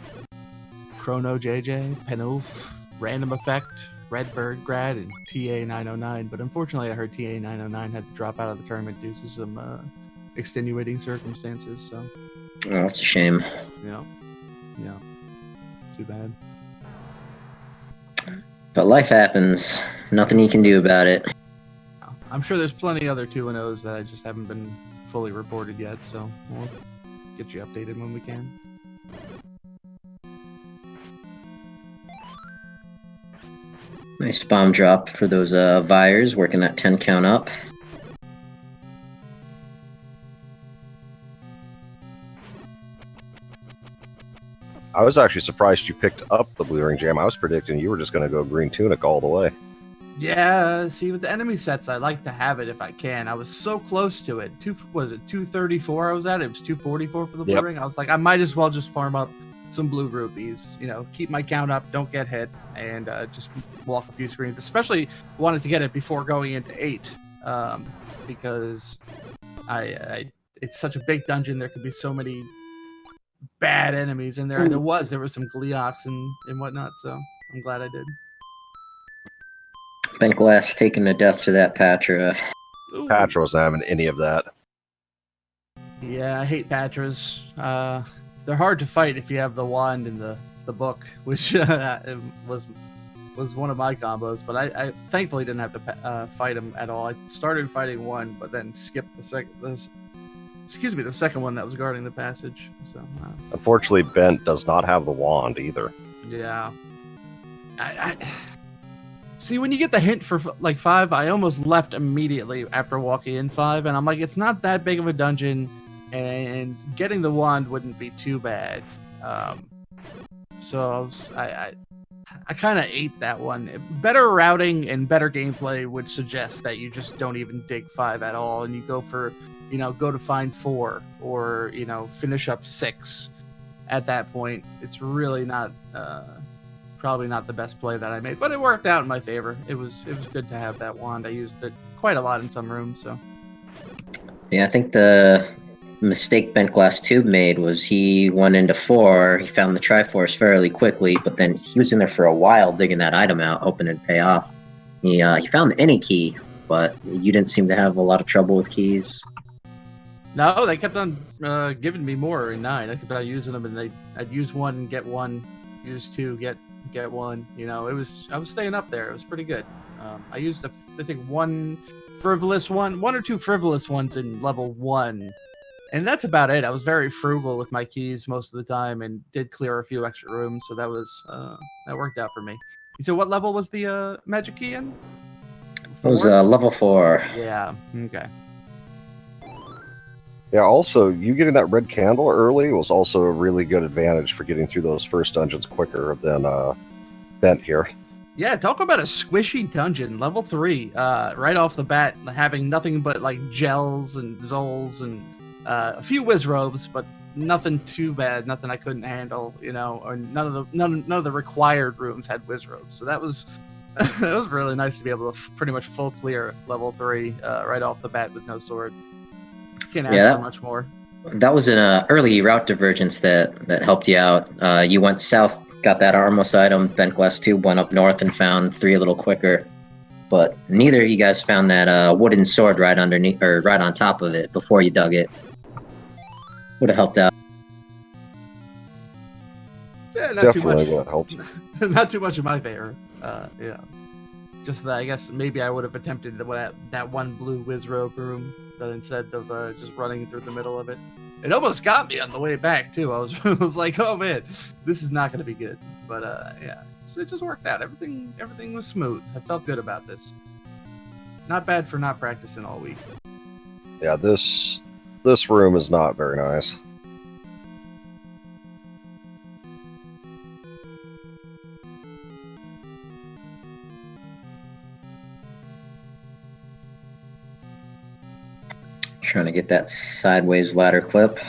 Chrono JJ, Penulf, Random Effect, Redbird Grad, and TA909. But unfortunately, I heard TA909 had to drop out of the tournament due to some extenuating circumstances. So, Oh, that's a shame. yeah, too bad. But life happens. Nothing you can do about it. I'm sure there's plenty other 2-0s that I just haven't been fully reported yet. So we'll get you updated when we can. Nice bomb drop for those Vires, working that 10 count up. I was actually surprised you picked up the Blue Ring Jam. I was predicting you were just going to go Green Tunic all the way. Yeah, see, with the enemy sets, I like to have it if I can. I was so close to it. Was it 234 I was at? It was 244 for the Blue Ring. I was like, I might as well just farm up some blue rupees, you know, keep my count up, don't get hit, and just walk a few screens. Especially wanted to get it before going into 8, because it's such a big dungeon. There could be so many bad enemies in there. There was some Gleox and whatnot, so I'm glad I did. Bentglass taking the death to that Patra. Ooh. Patra wasn't having any of that. Yeah, I hate Patras. They're hard to fight if you have the wand in the book, which was one of my combos. But I thankfully didn't have to fight him at all. I started fighting one, but then skipped the second one that was guarding the passage. So Unfortunately, Bent does not have the wand either. yeah. I see, when you get the hint for like 5, I almost left immediately after walking in 5, and I'm like, it's not that big of a dungeon, and getting the wand wouldn't be too bad. So I kind of ate that one. Better routing and better gameplay would suggest that you just don't even dig 5 at all, and you go for, go to find 4, or finish up 6. At that point, it's really not. Probably not the best play that I made, but it worked out in my favor. It was good to have that wand. I used it quite a lot in some rooms. So yeah, I think the mistake Bentglasstube made was he went into 4. He found the Triforce fairly quickly, but then he was in there for a while digging that item out, hoping it'd pay off. He found any key, but you didn't seem to have a lot of trouble with keys. No, they kept on giving me more in 9. I kept on using them, and I'd use 1 and get 1, use 2, get 1. I was staying up there. It was pretty good. I used I think 1 or 2 frivolous ones in level 1, and that's about it. I was very frugal with my keys most of the time, and did clear a few extra rooms, so that worked out for me. So what level was the magic key in? 4? It was level 4. Yeah. Okay. Yeah, also, you getting that red candle early was also a really good advantage for getting through those first dungeons quicker than Bent here. Yeah, talk about a squishy dungeon, level 3, right off the bat, having nothing but like gels and zols and a few whiz robes, but nothing too bad, nothing I couldn't handle, you know, or none of the required rooms had whiz robes. So that was it was really nice to be able to pretty much full clear level 3 right off the bat with no sword. Can't ask for much more. That was an early route divergence that helped you out. You went south, got that Armos item, bentglasstube, went up north and found 3 a little quicker. But neither of you guys found that wooden sword right underneath or right on top of it before you dug it. Would have helped out. Yeah, not Definitely too would have helped. much. Not too much in my favor. Yeah. Just that I guess maybe I would have attempted that one blue whiz robe room instead of just running through the middle of it. It almost got me on the way back too. I was like, oh man, this is not going to be good. But yeah, so it just worked out. Everything was smooth. I felt good about this. Not bad for not practicing all week. Yeah, this room is not very nice. Trying to get that sideways ladder clip.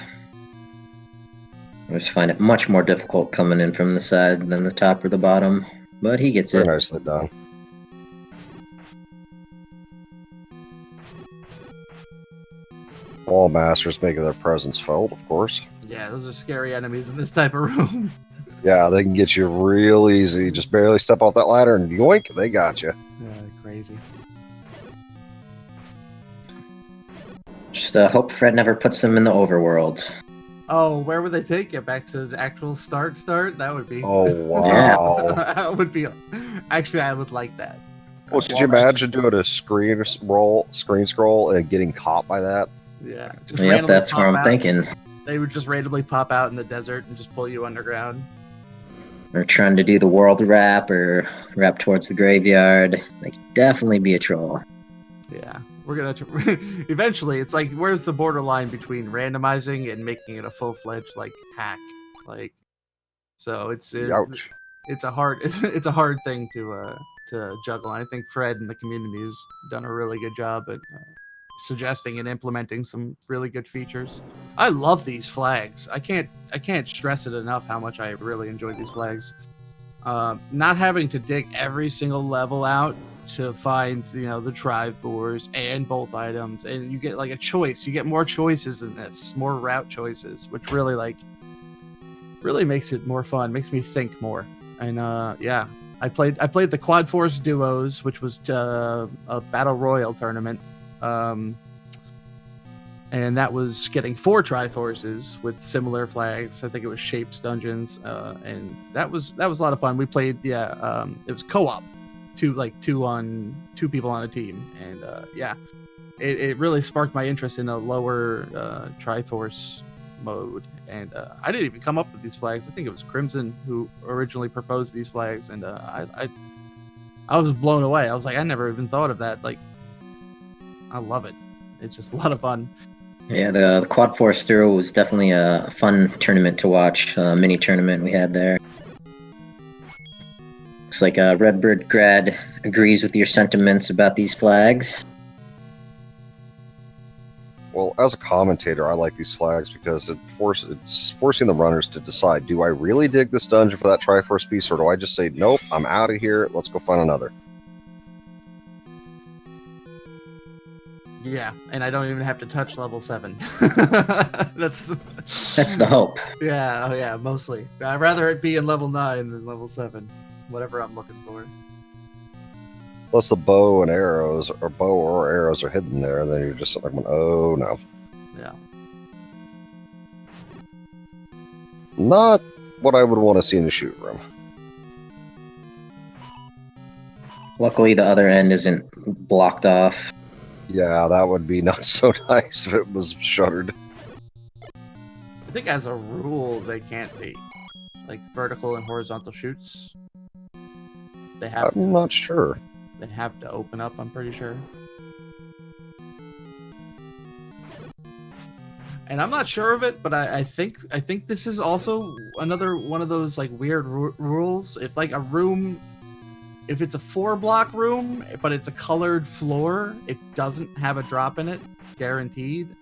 I just find it much more difficult coming in from the side than the top or the bottom, but he gets Very it. nicely done. Wall masters making their presence felt, of course. Yeah, those are scary enemies in this type of room. Yeah, they can get you real easy. Just barely step off that ladder and yoink, they got you. Yeah, crazy. Just hope Fred never puts them in the overworld. Oh, where would they take you? Back to the actual start? That would be. Oh, wow. That would be. Actually, I would like that. Well, could you imagine doing a screen scroll and getting caught by that? Yeah. Yep, that's what I'm thinking. They would just randomly pop out in the desert and just pull you underground. Or trying to do the world wrap or wrap towards the graveyard. Like, definitely be a troll. Yeah. We're going to... Eventually, it's like, where's the borderline between randomizing and making it a full-fledged, like, hack? Like, so it's a hard thing to juggle. And I think Fred and the community has done a really good job at suggesting and implementing some really good features. I love these flags. I can't stress it enough how much I really enjoy these flags. Not having to dig every single level out to find, the Triforce and both items, and you get like a choice. You get more choices in this, more route choices, which really makes it more fun, makes me think more. And yeah, I played the Quad Force Duos, which was a Battle Royale tournament. And that was getting 4 Triforces with similar flags. I think it was Shapes Dungeons, and that was a lot of fun. We played, it was co-op, two people on a team, and yeah, it really sparked my interest in a lower Triforce mode. And I didn't even come up with these flags. I think it was Crimson who originally proposed these flags, and I was blown away. I was like, I never even thought of that. Like, I love it. It's just a lot of fun. Yeah, the Quad Force Through was definitely a fun tournament to watch. Mini tournament we had there. Looks like Redbird Grad agrees with your sentiments about these flags. Well, as a commentator, I like these flags because it's forcing the runners to decide, do I really dig this dungeon for that Triforce piece, or do I just say, nope, I'm out of here, let's go find another? Yeah, and I don't even have to touch level 7. That's the hope. Yeah, oh yeah, mostly. I'd rather it be in level 9 than level 7, whatever I'm looking for. Plus the bow or arrows are hidden there, then you're just like, oh no. Yeah. Not what I would want to see in the shoot room. Luckily, the other end isn't blocked off. Yeah, that would be not so nice if it was shuttered. I think as a rule, they can't be. Like, vertical and horizontal shoots. I'm not sure. They have to open up, I'm pretty sure. and I'm not sure of it, but I think this is also another one of those like weird rules. If like a room, if it's a 4-block room, but it's a colored floor, it doesn't have a drop in it, guaranteed.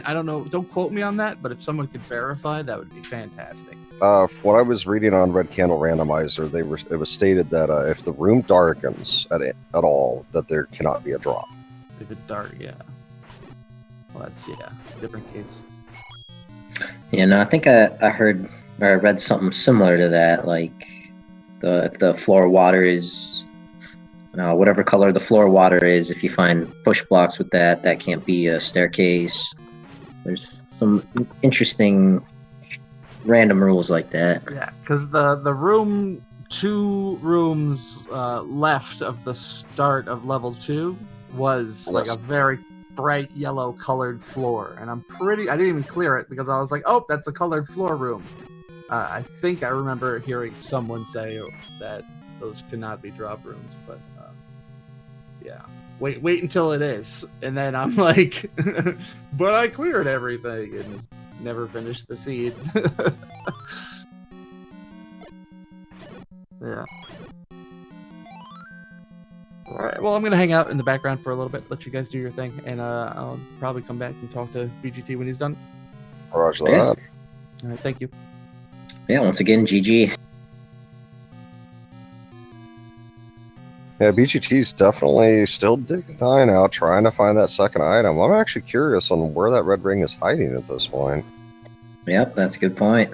I don't know. Don't quote me on that, but if someone could verify, that would be fantastic. What I was reading on Red Candle Randomizer, it was stated that if the room darkens at all, that there cannot be a drop. If it's dark, yeah. Well, that's different case. Yeah, no, I think I heard or I read something similar to that. Like, if the floor water is whatever color the floor water is, if you find push blocks with that can't be a staircase. There's some interesting random rules like that. Yeah, because the room, 2 rooms left of the start of level 2 was like a very bright yellow colored floor, and I didn't even clear it because I was like, oh, that's a colored floor room. I think I remember hearing someone say that those could not be drop rooms, but yeah. Wait until it is, and then I'm like, but I cleared everything and never finished the seed. Yeah. All right. Well, I'm gonna hang out in the background for a little bit, let you guys do your thing, and I'll probably come back and talk to BGT when he's done. Roger that. All right. Thank you. Yeah. Once again, GG. Yeah, BGT's definitely still digging Nine out, trying to find that second item. I'm actually curious on where that red ring is hiding at this point. Yep, that's a good point.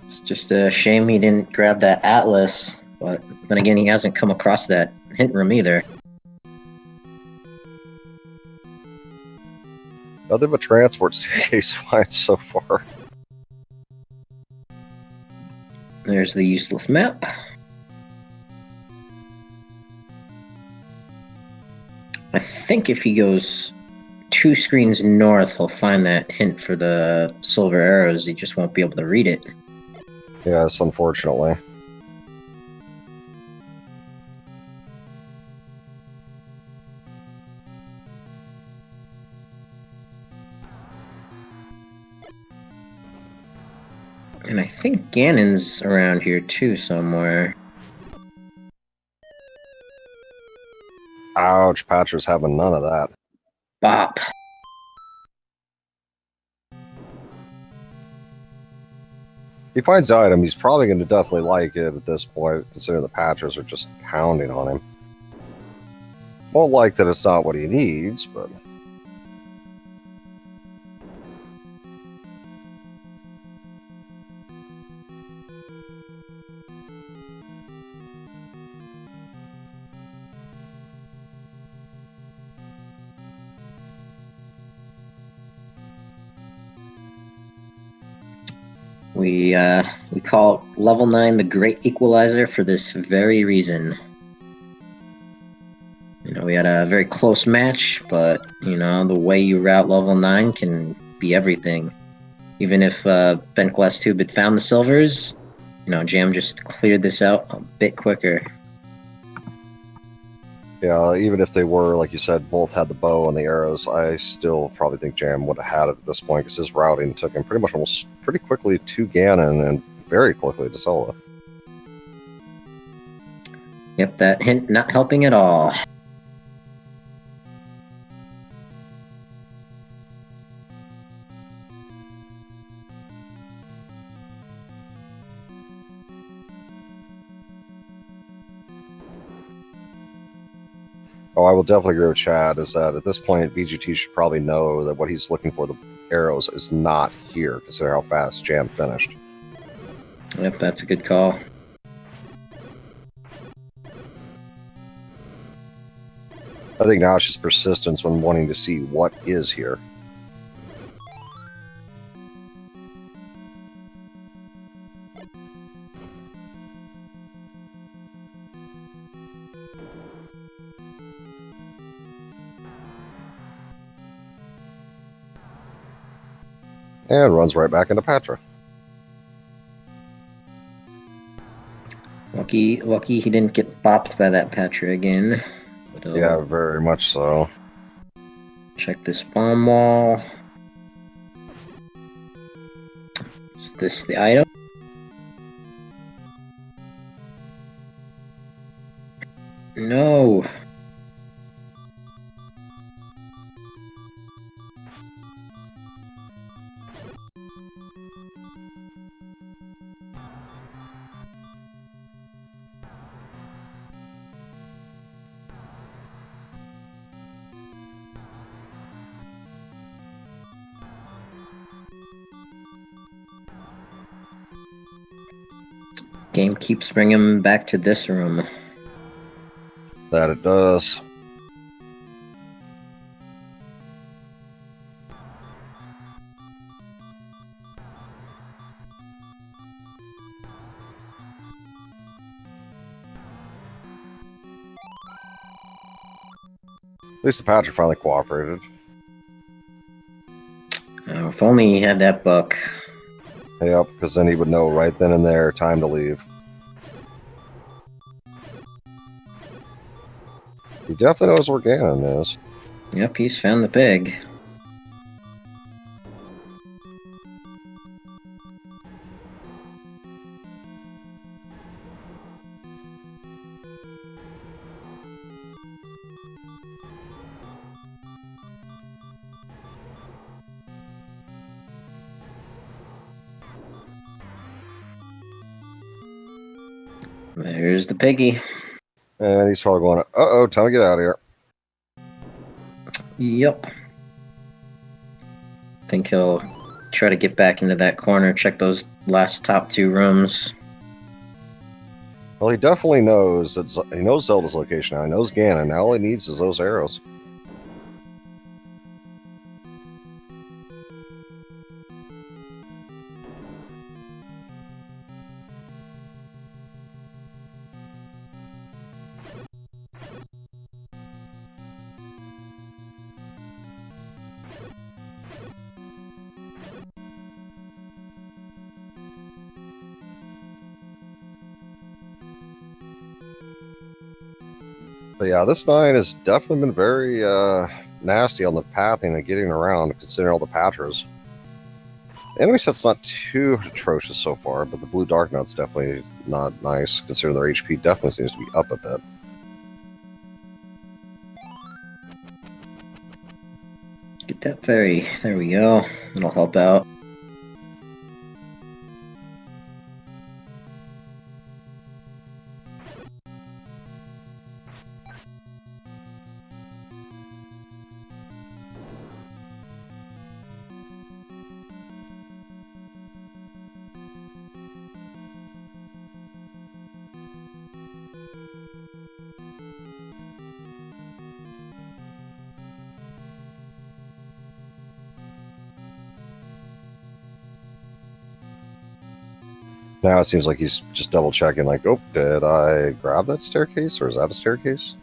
It's just a shame he didn't grab that atlas, but then again, he hasn't come across that hint room either. Nothing but transport staircase finds so far. There's the useless map. I think if he goes 2 screens north, he'll find that hint for the silver arrows. He just won't be able to read it. Yes, unfortunately. And I think Ganon's around here too somewhere. Ouch, Patcher's having none of that. Bop. He finds the item, he's probably going to definitely like it at this point, considering the Patchers are just pounding on him. Won't like that it's not what he needs, but... We call level 9 the Great Equalizer for this very reason. You know, we had a very close match, but you know, the way you route level 9 can be everything. Even if bentglasstube had found the silvers, you know, Jam just cleared this out a bit quicker. Yeah, even if they were, like you said, both had the bow and the arrows, I still probably think Jam would have had it at this point, because his routing took him pretty quickly to Ganon and very quickly to Zelda. Yep, that hint not helping at all. Oh, I will definitely agree with Chad, is that at this point, BGT should probably know that what he's looking for, the arrows, is not here, considering how fast Jam finished. Yep, that's a good call. I think now it's just persistence when wanting to see what is here. And runs right back into Patra. Lucky he didn't get bopped by that Patra again. But, Yeah, very much so. check this bomb wall. this the item? No. Game keeps bringing him back to this room. That it does. At least the patcher finally cooperated. Oh, if only he had that book. Yep, because then he would know right then and there time to leave. He definitely knows where Ganon is. Yep, he's found the pig. There's the piggy. And he's probably going, uh-oh, time to get out of here. Yep. Think he'll try to get back into that corner, check those last top two rooms. Well, he definitely knows he knows Zelda's location now. He knows Ganon. Now all he needs is those arrows. But yeah, this night has definitely been very nasty on the pathing and getting around, considering all the patchers. Enemy set's not too atrocious so far, but the blue dark nut's definitely not nice, considering their HP definitely seems to be up a bit. Get that fairy. There we go. It'll help out. Now it seems like he's just double checking, like, oh, did I grab that staircase, or is that a staircase?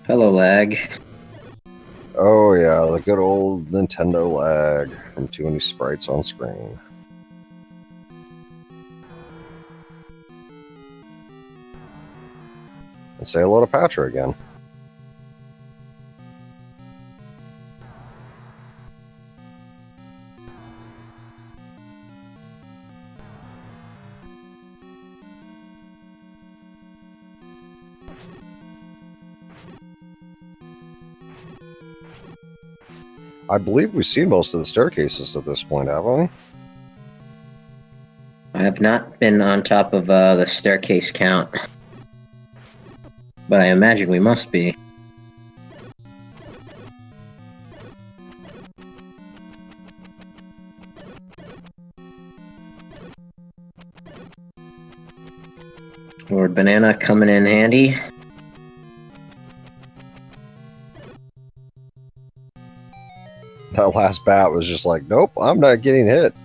Hello, lag. Oh yeah, the good old Nintendo lag from too many sprites on screen. And say hello to Patra again. I believe we've seen most of the staircases at this point, haven't we? I have not been on top of the staircase count, but I imagine we must be. Lord Banana coming in handy. That last bat was just like, nope, I'm not getting hit.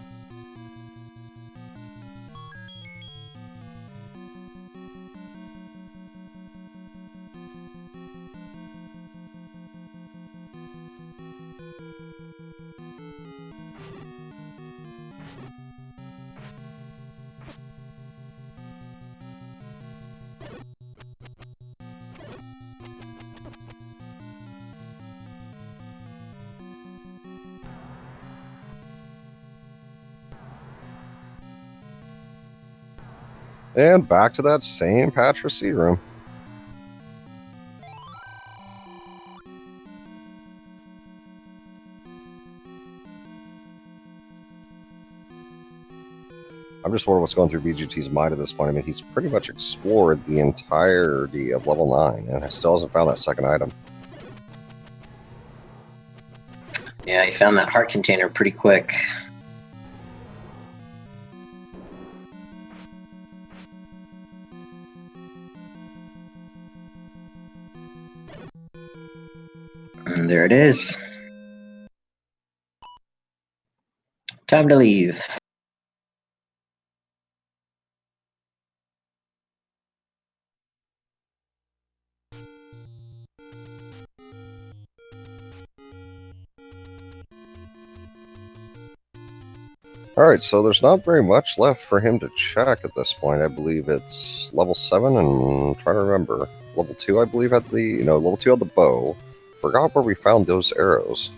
And back to that same patch for seed room. I'm just wondering what's going through BGT's mind at this point. I mean, he's pretty much explored the entirety of level 9 and still hasn't found that second item. Yeah, he found that heart container pretty quick. And there it is. Time to leave. Alright, so there's not very much left for him to check at this point. I believe it's level 7 and I'm trying to remember. Level 2, I believe, had the, level 2 had the bow. Forgot where we found those arrows.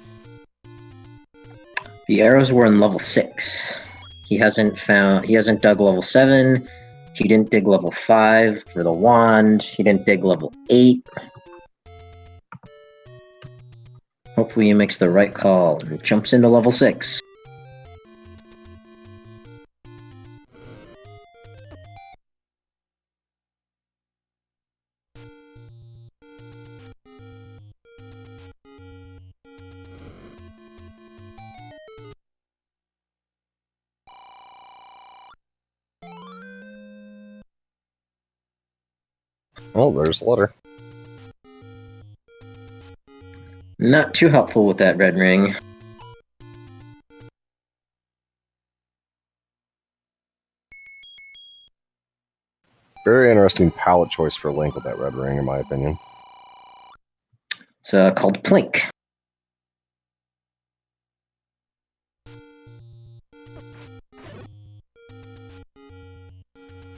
The arrows were in level 6. He hasn't dug level 7. He didn't dig level 5 for the wand. He didn't dig level 8. Hopefully he makes the right call and jumps into level 6. Well, there's the letter. Not too helpful with that red ring. Very interesting palette choice for Link with that red ring, in my opinion. It's called Plink.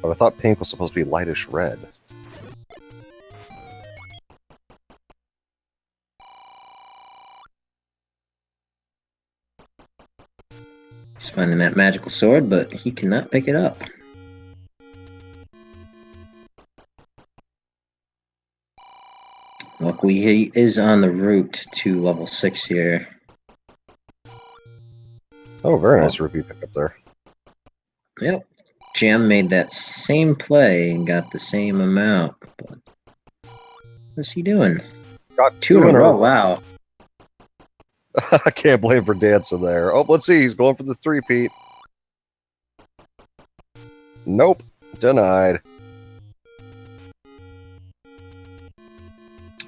But I thought pink was supposed to be lightish red. He's finding that magical sword, but he cannot pick it up. Luckily, he is on the route to level 6 here. Oh, very nice rupee pickup there. Yep. Jam made that same play and got the same amount. But what's he doing? Got 2 in a row. Wow. I can't blame for dancing there. Oh, let's see. He's going for the 3-peat. Nope. Denied.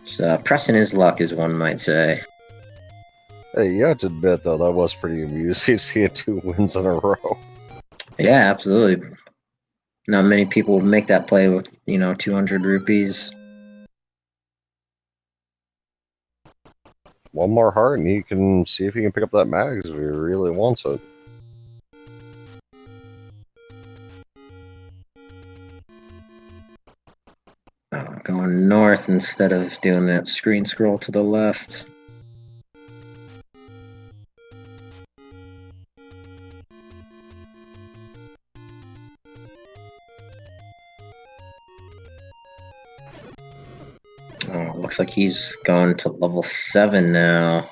So, pressing his luck, as one might say. Hey, you have to admit, though, that was pretty amusing seeing 2 wins in a row. Yeah, absolutely. Not many people would make that play with, 200 rupees. One more heart, and he can see if he can pick up that mags if he really wants it. Going north instead of doing that screen scroll to the left. Oh, looks like he's gone to level 7 now.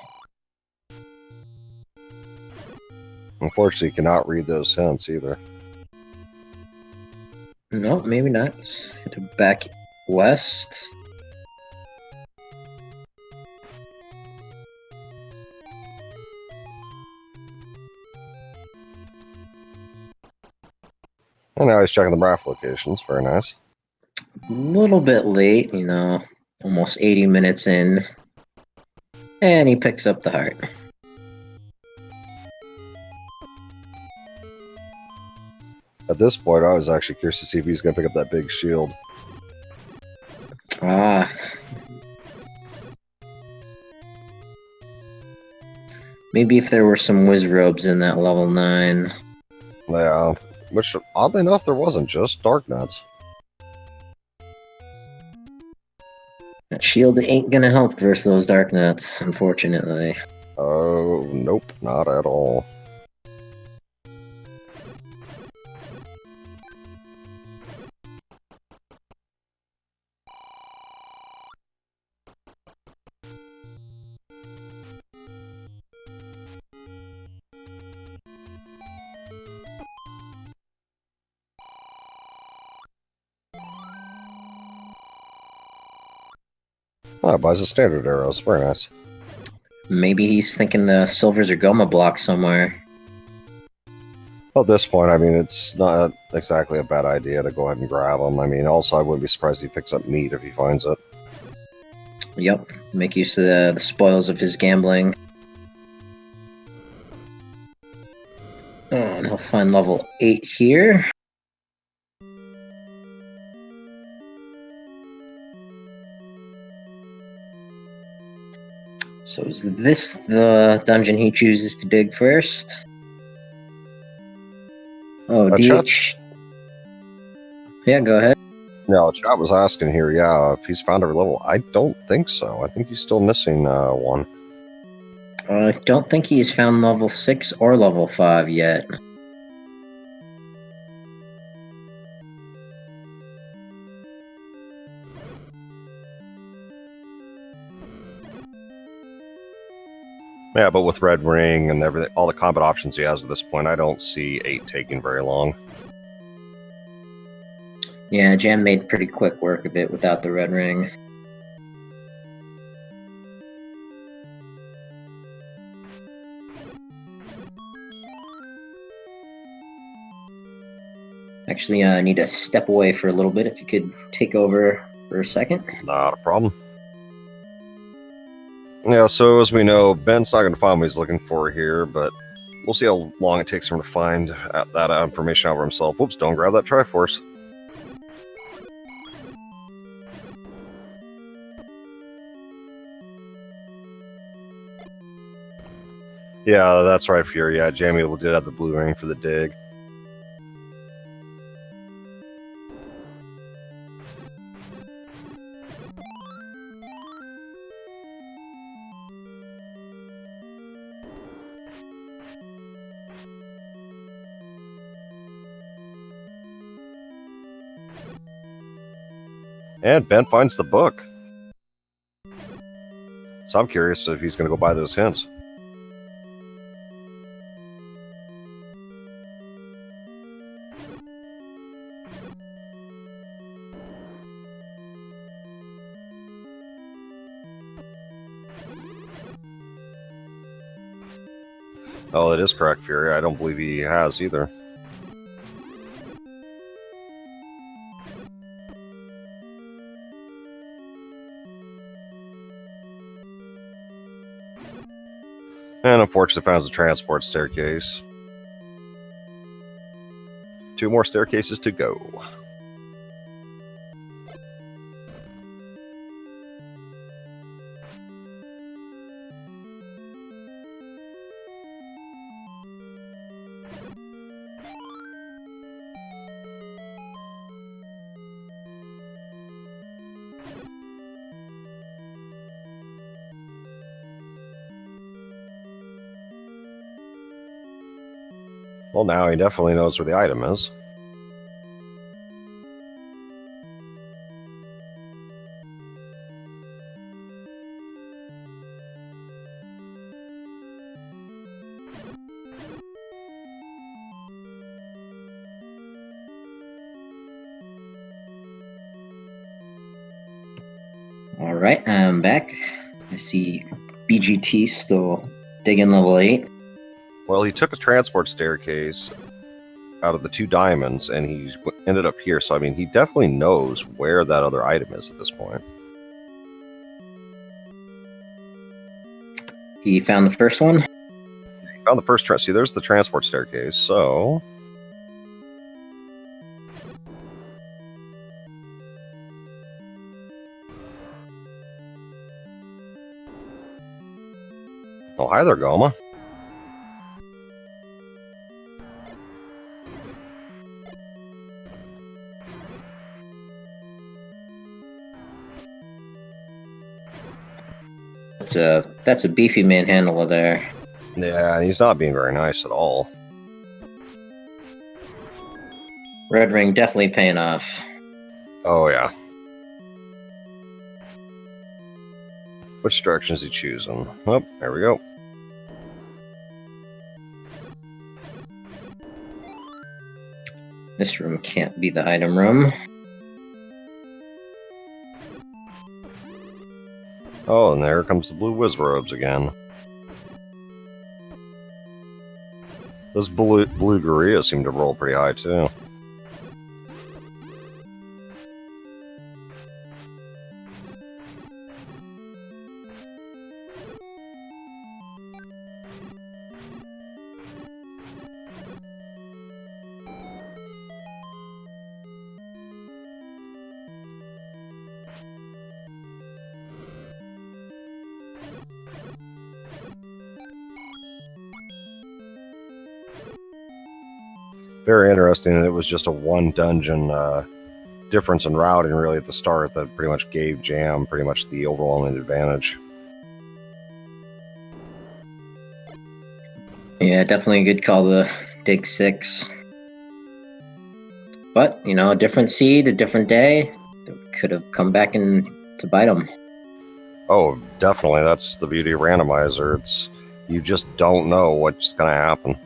Unfortunately, you cannot read those hints either. No, maybe not. Let's head back west. And now he's checking the raft locations. Very nice. A little bit late, almost 80 minutes in. And he picks up the heart. At this point, I was actually curious to see if he's going to pick up that big shield. Ah. Maybe if there were some whiz robes in that level 9. Yeah, which, oddly enough, there wasn't, just dark nuts. That shield ain't gonna help versus those dark nuts, unfortunately. Oh, nope, not at all. Oh, it buys the standard arrows. Very nice. Maybe he's thinking the silvers are Goma blocks somewhere. Well, at this point, I mean, it's not exactly a bad idea to go ahead and grab them. I mean, also, I wouldn't be surprised if he picks up meat if he finds it. Yep, make use of the spoils of his gambling. Oh, and he'll find level 8 here. So is this the dungeon he chooses to dig first? Oh, DH. Yeah, go ahead. No, chat was asking here, yeah, if he's found every level. I don't think so. I think he's still missing one. I don't think he's found level 6 or level 5 yet. Yeah, but with Red Ring and everything, all the combat options he has at this point, I don't see 8 taking very long. Yeah, Jam made pretty quick work of it without the red ring. Actually, I need to step away for a little bit. If you could take over for a second. Not a problem. Yeah, so as we know, Ben's not going to find what he's looking for here, but we'll see how long it takes him to find that information out for himself. Whoops, don't grab that Triforce. Yeah, that's right, Fury. Yeah, JamEviler did have the blue ring for the dig. And Ben finds the book. So I'm curious if he's going to go buy those hints. Oh, that is correct, Fury. I don't believe he has either. And unfortunately finds the transport staircase. 2 more staircases to go. Well, now he definitely knows where the item is. Alright, I'm back. I see BGT still digging level 8. Well, he took a transport staircase out of the 2 diamonds, and he ended up here. So, I mean, he definitely knows where that other item is at this point. He found the first one? He found the first see, there's the transport staircase, so... Oh, hi there, Goma. That's a beefy manhandler there. Yeah, he's not being very nice at all. Red ring definitely paying off. Oh, yeah. Which direction is he choosing? Oh, there we go. This room can't be the item room. Oh, and there comes the blue Wizrobes again. Those blue Gorillas seem to roll pretty high, too. Very interesting that it was just a one dungeon difference in routing really at the start that pretty much gave Jam pretty much the overwhelming advantage. Yeah, definitely a good call to dig 6. But, you know, a different seed, a different day, could have come back and to bite him. Oh, definitely. That's the beauty of Randomizer. You just don't know what's going to happen.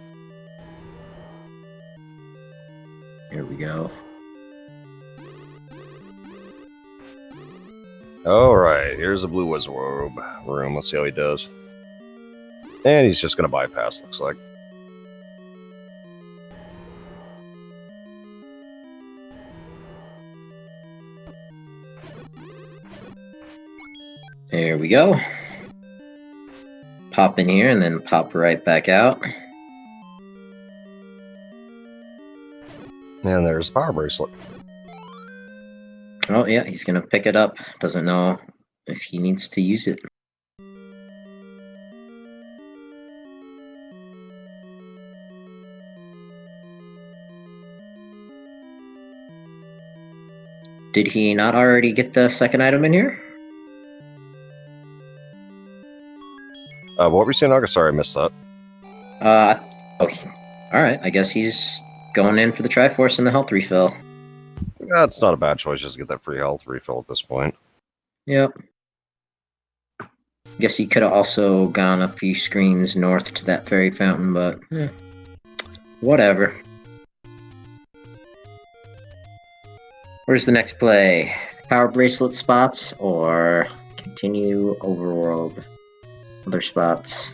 Here we go. Alright, here's a blue Wizrobe room. Let's see how he does. And he's just going to bypass, looks like. There we go. Pop in here and then pop right back out. And there's the power bracelet. Oh yeah, he's gonna pick it up. Doesn't know if he needs to use it. Did he not already get the second item in here? What were you saying, August? Sorry, I missed that. Alright, I guess he's going in for the Triforce and the health refill. That's not a bad choice just to get that free health refill at this point. Yep. Guess he could have also gone a few screens north to that fairy fountain, but whatever. Where's the next play? Power bracelet spots or continue overworld? Other spots.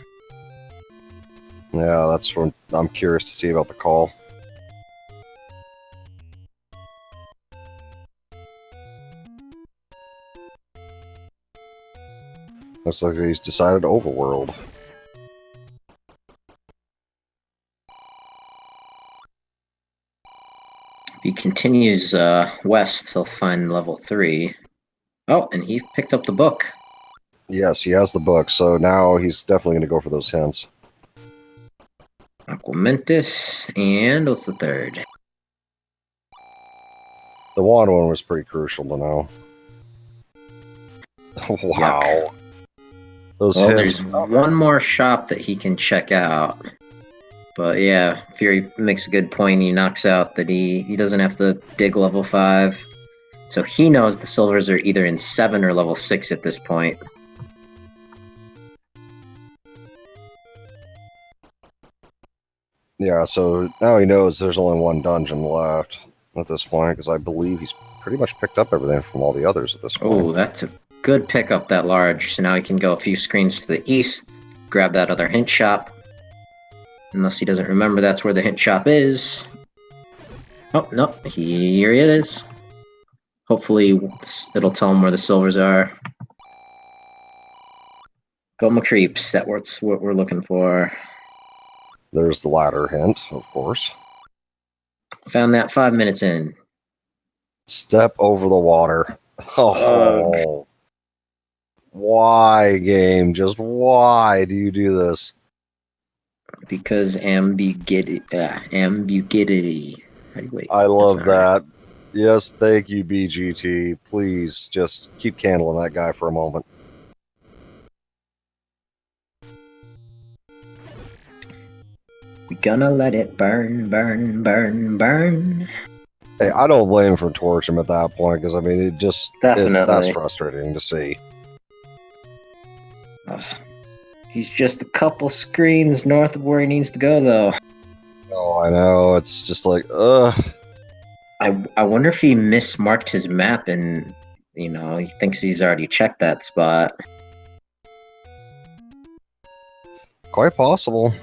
Yeah, that's what I'm curious to see about the call. Looks like he's decided overworld. If he continues west, he'll find level 3. Oh, and he picked up the book. Yes, he has the book, so now he's definitely going to go for those hints. Aquamentus, and what's the third? The wand one was pretty crucial to know. Wow. Yuck. Those Well, hints. there's one more shop that he can check out. But yeah, Fury makes a good point. He knocks out that he doesn't have to dig level 5. So he knows the silvers are either in 7 or level 6 at this point. Yeah, so now he knows there's only one dungeon left at this point, because I believe he's pretty much picked up everything from all the others at this point. Oh, that's a good pickup, that large. So now he can go a few screens to the east, grab that other hint shop. Unless he doesn't remember that's where the hint shop is. Oh, no, here it is. Hopefully it'll tell him where the silvers are. Go McCreeps, that's what we're looking for. There's the ladder hint, of course. Found that 5 minutes in. Step over the water. Oh. Why, game? Just why do you do this? Because ambiguity. Wait, I love that's not that. Yes, thank you, BGT. Please, just keep candling that guy for a moment. We gonna let it burn, burn, burn, burn. Hey, I don't blame him for torching him at that point, because, I mean, Definitely. that's frustrating to see. Ugh. He's just a couple screens north of where he needs to go, though. Oh, I know. It's just like, ugh. I wonder if he mismarked his map and, he thinks he's already checked that spot. Quite possible.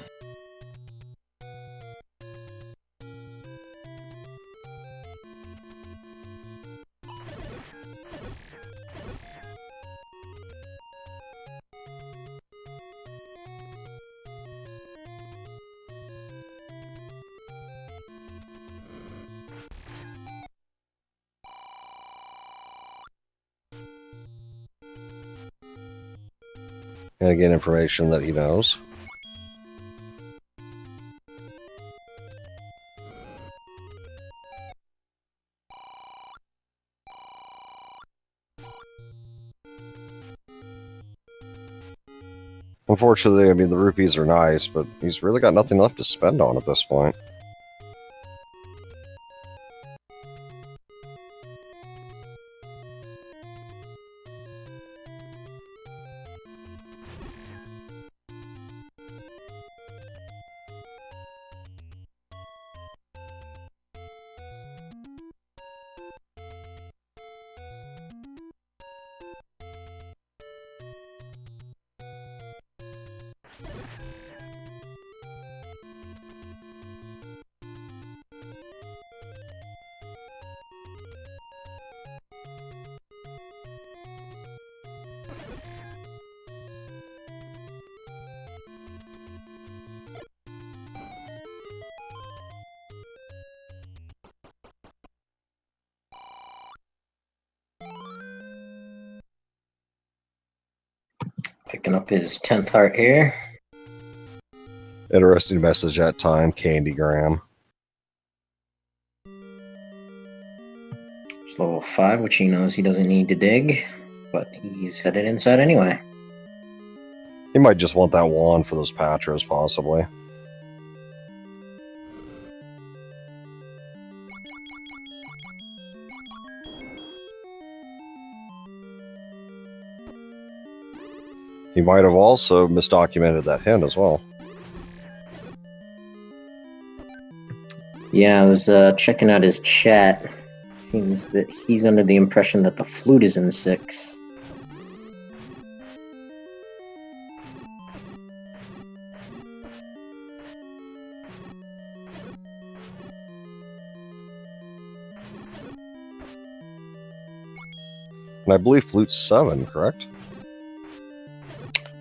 And again, information that he knows. Unfortunately, I mean, the rupees are nice, but he's really got nothing left to spend on at this point. Picking up his 10th heart here. Interesting message at time, Candygram. It's level 5, which he knows he doesn't need to dig, but he's headed inside anyway. He might just want that wand for those Patras, possibly. He might have also misdocumented that hint as well. Yeah, I was checking out his chat. Seems that he's under the impression that the flute is in 6. And I believe flute's 7, correct?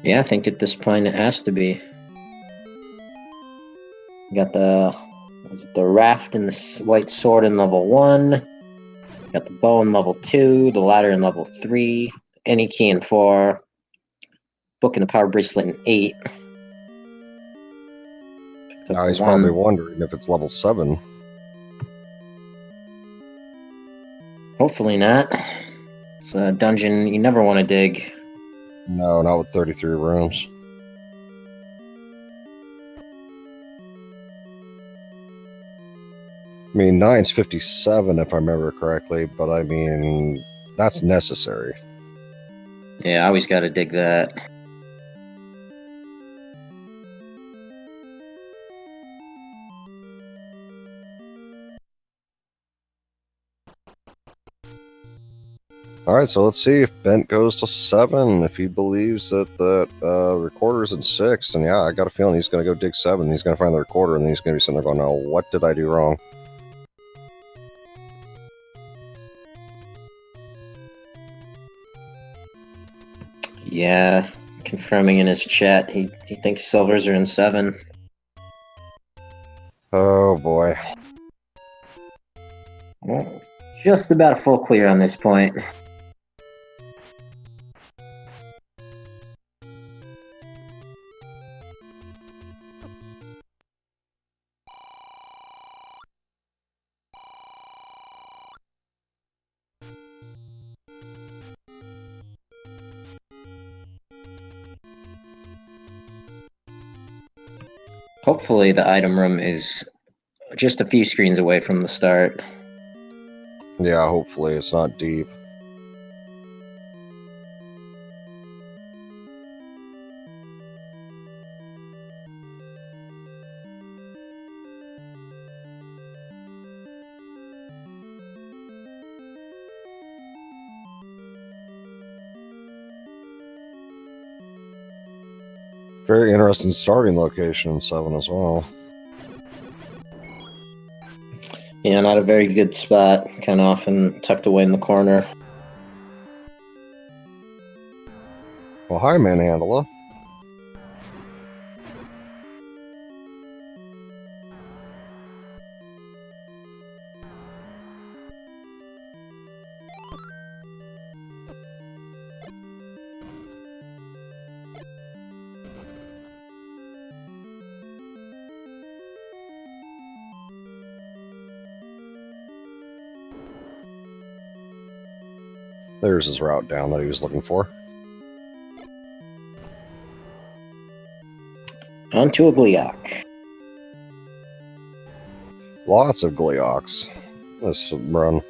Yeah, I think at this point it has to be. You got the raft and the white sword in level 1. Got the bow in level 2, the ladder in level 3, any key in 4, book and the power bracelet in 8. Now he's probably wondering if it's level 7. Hopefully not. It's a dungeon you never want to dig. No, not with 33 rooms. I mean, 9's 57 if I remember correctly, but I mean, that's necessary. Yeah, I always got to dig that. Alright, so let's see if Bent goes to 7, if he believes that recorder's in 6, and yeah, I got a feeling he's going to go dig 7, he's going to find the recorder, and then he's going to be sitting there going, oh, what did I do wrong? Yeah, confirming in his chat, he thinks silvers are in 7. Oh boy. Well, just about a full clear on this point. Hopefully the item room is just a few screens away from the start. Yeah, hopefully it's not deep. Very interesting starting location in 7 as well. Yeah, not a very good spot. Kind of often tucked away in the corner. Well, hi, Manhandla. There's his route down that he was looking for. Onto a Gleeok. Lots of Gleeoks this run.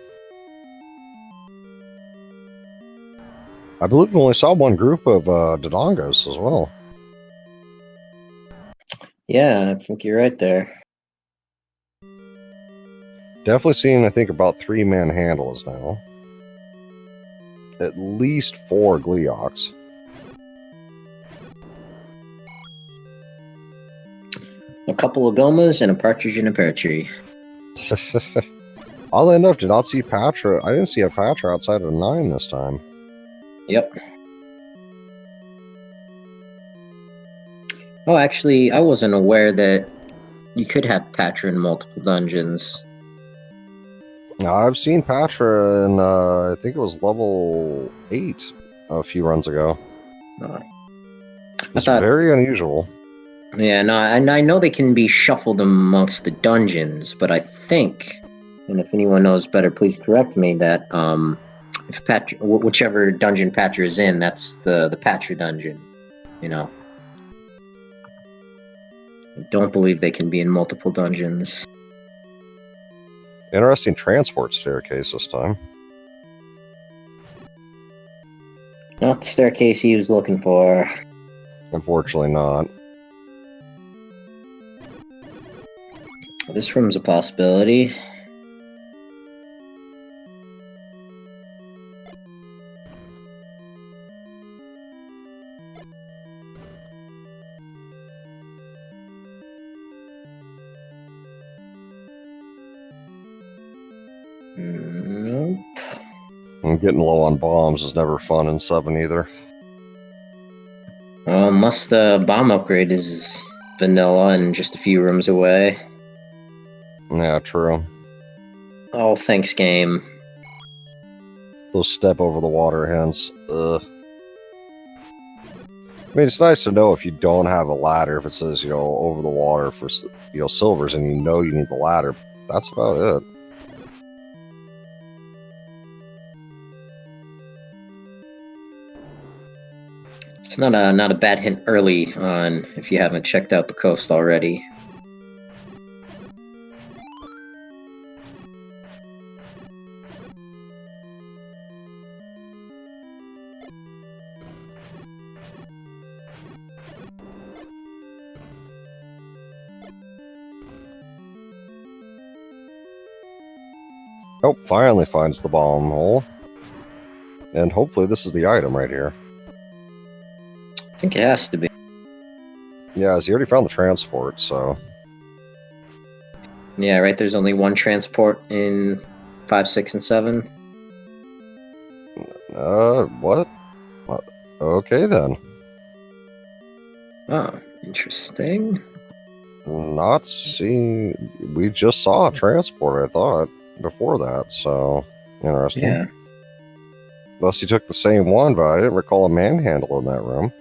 I believe we only saw one group of Dodongos as well. Yeah, I think you're right there. Definitely seen, I think, about 3 Manhandlas now. At least 4 Gleeoks. A couple of Gomas and a partridge in a pear tree. Oddly enough, did not see Patra. I didn't see a Patra outside of 9 this time. Yep. Oh, actually, I wasn't aware that you could have Patra in multiple dungeons. Now, I've seen Patra in, I think it was level 8 a few runs ago. I It's thought, very unusual. yeah, no, I know they can be shuffled amongst the dungeons, but I think, and if anyone knows better, please correct me, that if Patra, whichever dungeon Patra is in, that's the Patra dungeon, you know. I don't believe they can be in multiple dungeons. Interesting transport staircase this time. Not the staircase he was looking for. Unfortunately not. This room's a possibility. Nope. And getting low on bombs is never fun in 7 either. Unless the bomb upgrade is vanilla and just a few rooms away. Yeah, true. Oh, thanks, game. Those step over the water hints. Ugh. I mean, it's nice to know if you don't have a ladder, if it says, over the water for, silvers, and you need the ladder. That's about it. It's not a bad hint early on if you haven't checked out the coast already. Oh, finally finds the bomb hole. And hopefully this is the item right here. I think it has to be. Yeah, as he already found the transport, so... Yeah, right, there's only one transport in 5, 6, and 7. What? Okay, then. Oh, interesting. Not seeing... We just saw a transport, I thought, before that, so... Interesting. Yeah. Unless he took the same one, but I didn't recall a manhandle in that room.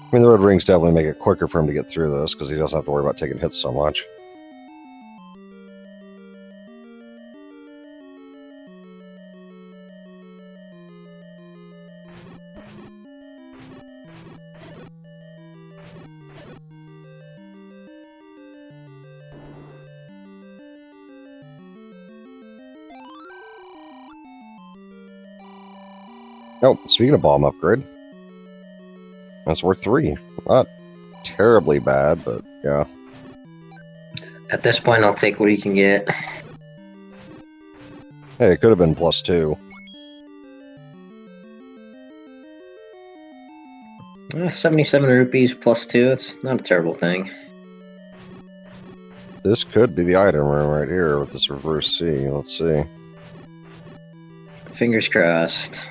I mean, the red rings definitely make it quicker for him to get through this, because he doesn't have to worry about taking hits so much. Oh, speaking of bomb upgrade. That's worth 3. Not terribly bad, but yeah. At this point, I'll take what you can get. Hey, it could have been +2. 77 rupees +2. It's not a terrible thing. This could be the item room right here with this reverse C. Let's see. Fingers crossed.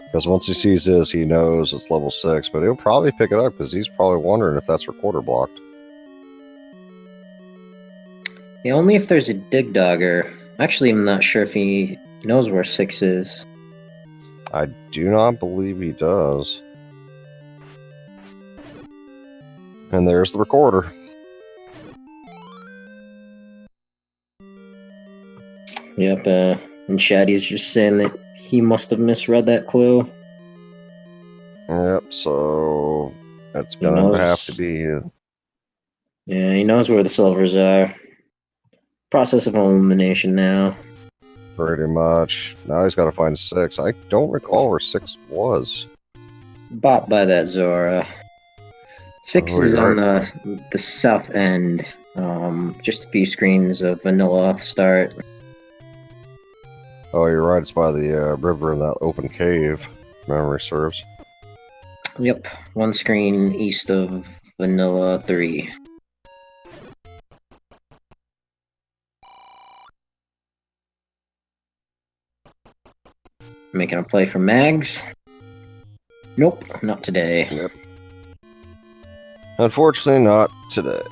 Because once he sees this, he knows it's level 6, but he'll probably pick it up because he's probably wondering if that's recorder blocked. Yeah, only if there's a dig dogger. Actually, I'm not sure if he knows where 6 is. I do not believe he does. And there's the recorder. Yep, and Shaddy's just saying that he must have misread that clue. Yep, so that's gonna have to be Yeah, he knows where the silvers are. Process of elimination now. pretty much. Now he's got to find 6. I don't recall where 6 was. Bought by that Zora. 6 Oh, is you're on the south end. Just a few screens of vanilla start. Oh, you're right. It's by the river in that open cave. Memory serves. Yep, one screen east of vanilla 3. Making a play for Mags. Nope, not today. Yep. Unfortunately, not today.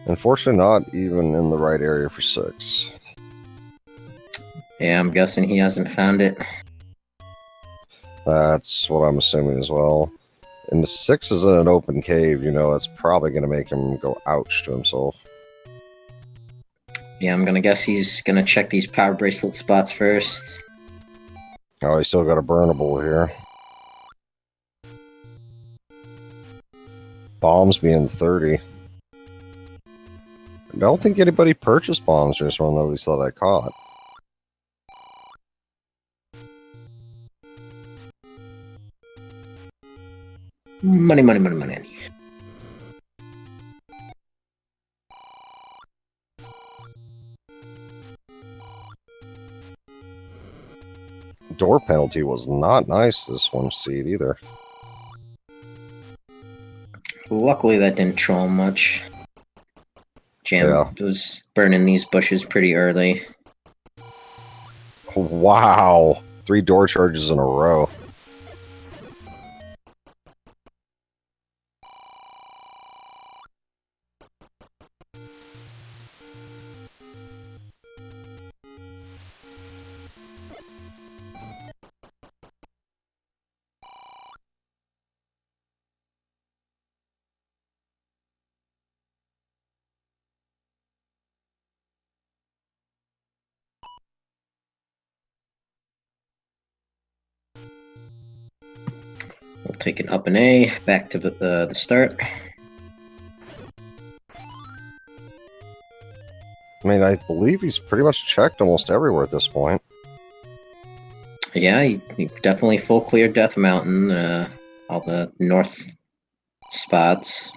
Unfortunately, not even in the right area for 6. Yeah, I'm guessing he hasn't found it. That's what I'm assuming as well. And the 6 is in an open cave, you know, that's probably going to make him go ouch to himself. Yeah, I'm gonna guess he's gonna check these power bracelet spots first. Oh, he's still got a burnable here. Bombs being 30. I don't think anybody purchased bombs for this one, at least that I caught. Money, money, money, money. Door penalty was not nice this one seed either. Luckily that didn't troll much. Jam was burning these bushes pretty early. Wow! 3 door charges in a row. We'll take an up and A, back to the start. I mean, I believe he's pretty much checked almost everywhere at this point. Yeah, he definitely full clear Death Mountain, all the north spots.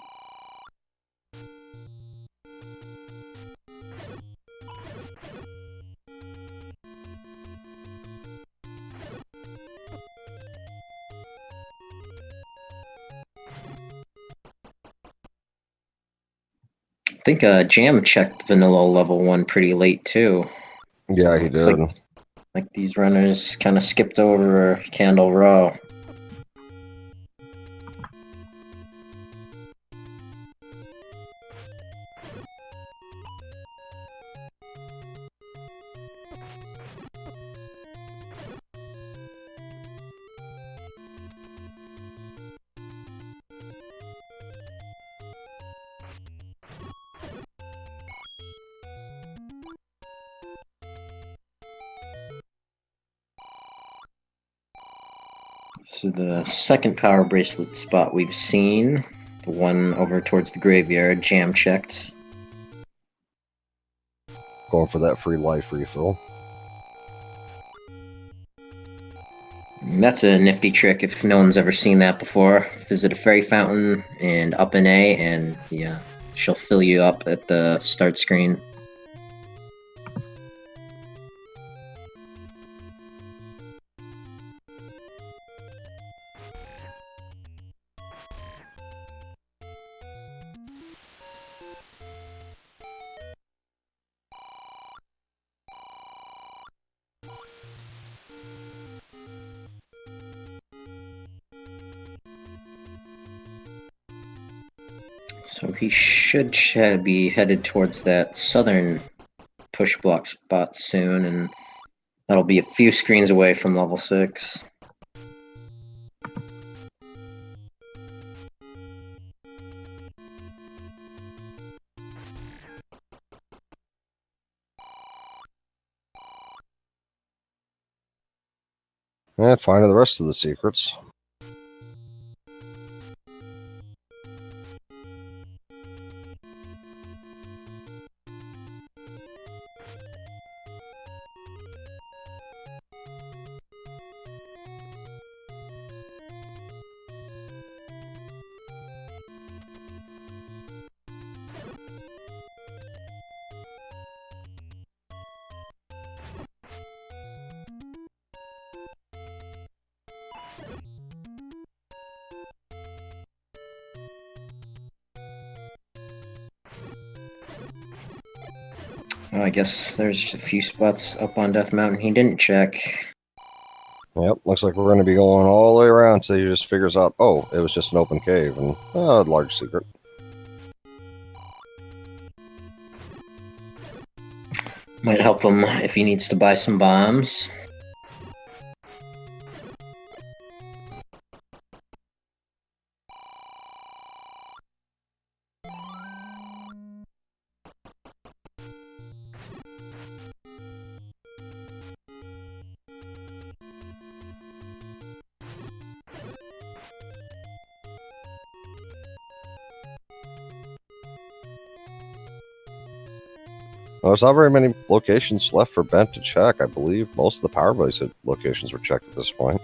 I think Jam checked vanilla level 1 pretty late too. Yeah, he did. Like these runners kind of skipped over Candle Row. So the second power bracelet spot we've seen, the one over towards the graveyard, Jam checked. Going for that free life refill. And that's a nifty trick if no one's ever seen that before. Visit a fairy fountain and up an A, and yeah, she'll fill you up at the start screen. So he should be headed towards that southern push block spot soon, and that'll be a few screens away from level 6. And finding the rest of the secrets. Well, I guess there's a few spots up on Death Mountain he didn't check. Yep, looks like we're going to be going all the way around until he just figures out, oh, it was just an open cave and a large secret. Might help him if he needs to buy some bombs. Well, there's not very many locations left for Bent to check. I believe most of the power bracelet locations were checked at this point.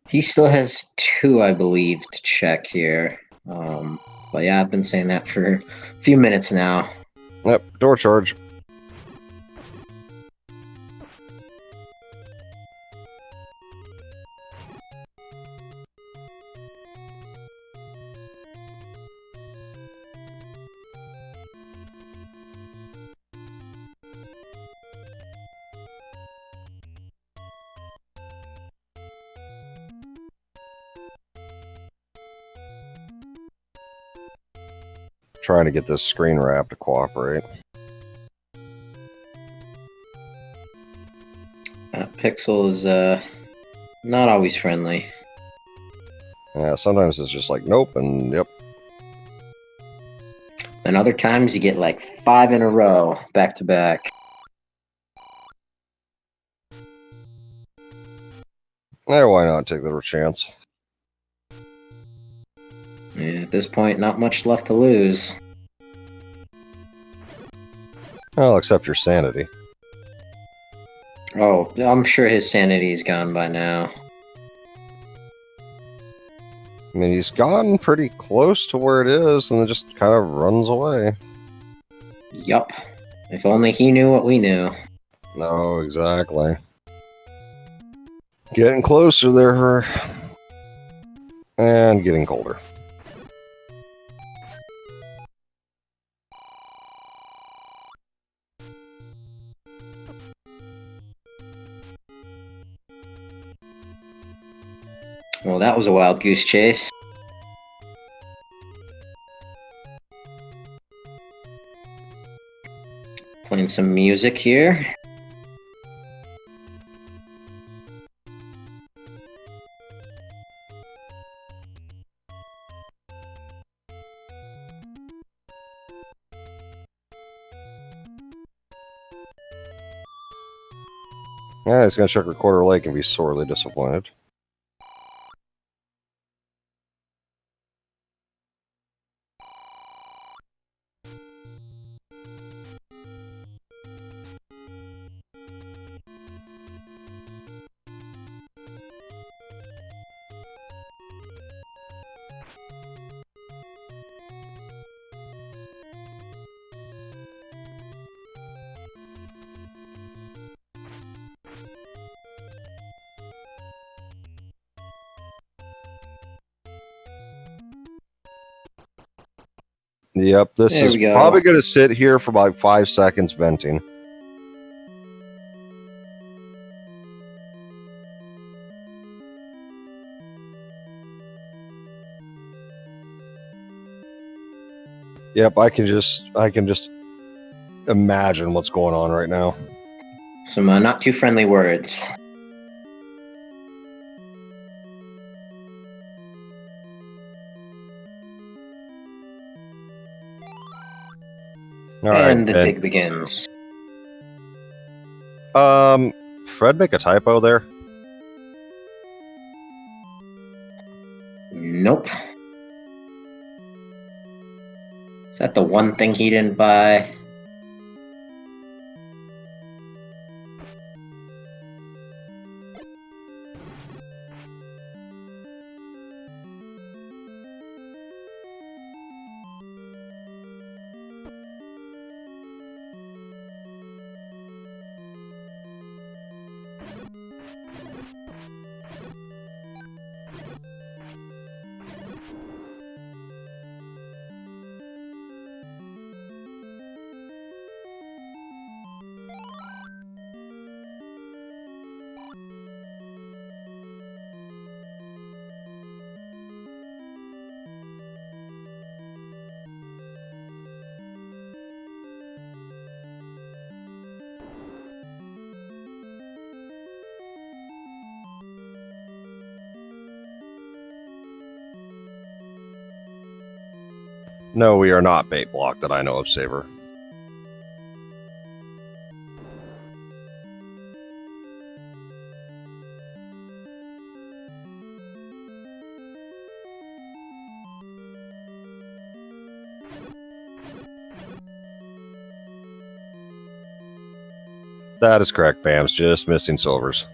He still has 2, I believe, to check here. But yeah, I've been saying that for a few minutes now. Yep, door charge. Trying to get this screen wrap to cooperate. Pixel is not always friendly. Yeah, sometimes it's just like, nope, and yep. And other times you get like 5 in a row, back to back. Why not take the chance? Yeah, at this point, not much left to lose. Well, except your sanity. Oh, I'm sure his sanity is gone by now. I mean, he's gotten pretty close to where it is and then just kind of runs away. Yup. If only he knew what we knew. No, exactly. Getting closer there. And getting colder. Well, that was a wild goose chase. Playing some music here. Yeah, he's going to check Recorder Lake and be sorely disappointed. Yep, this There is we go. probably going to sit here for about 5 seconds venting. Yep, I can just imagine what's going on right now. Some not too friendly words. All right, And the Ben. dig begins. Fred, make a typo there. Nope. Is that the one thing he didn't buy? No, we are not bait block that I know of, Saber. That is correct, Bams. Just missing silvers.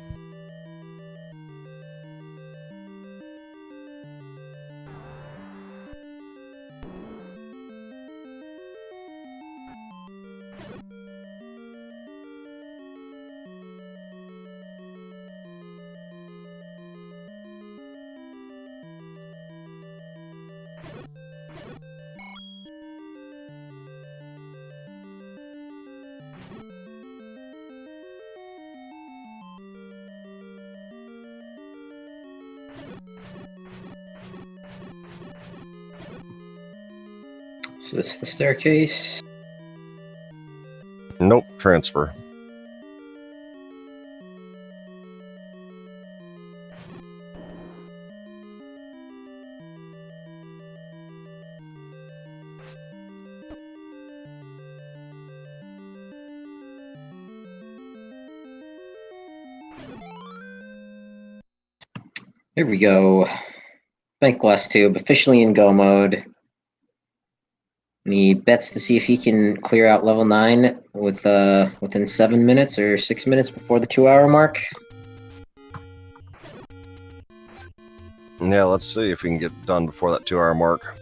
So this is the staircase. Nope, transfer. Here we go. Bentglasstube officially in go mode. And he bets to see if he can clear out level 9 with within 7 minutes or 6 minutes before the 2-hour mark. Yeah, let's see if we can get done before that 2-hour mark.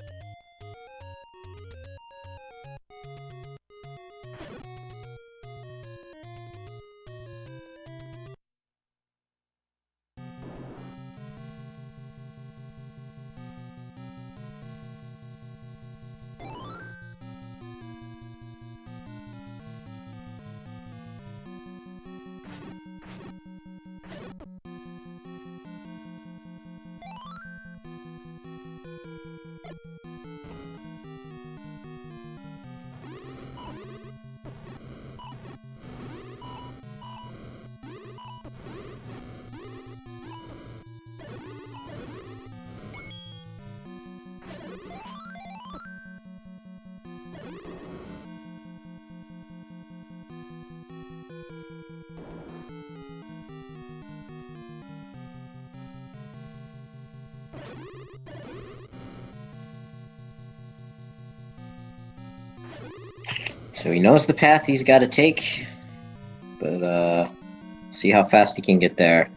So he knows the path he's got to take, but see how fast he can get there.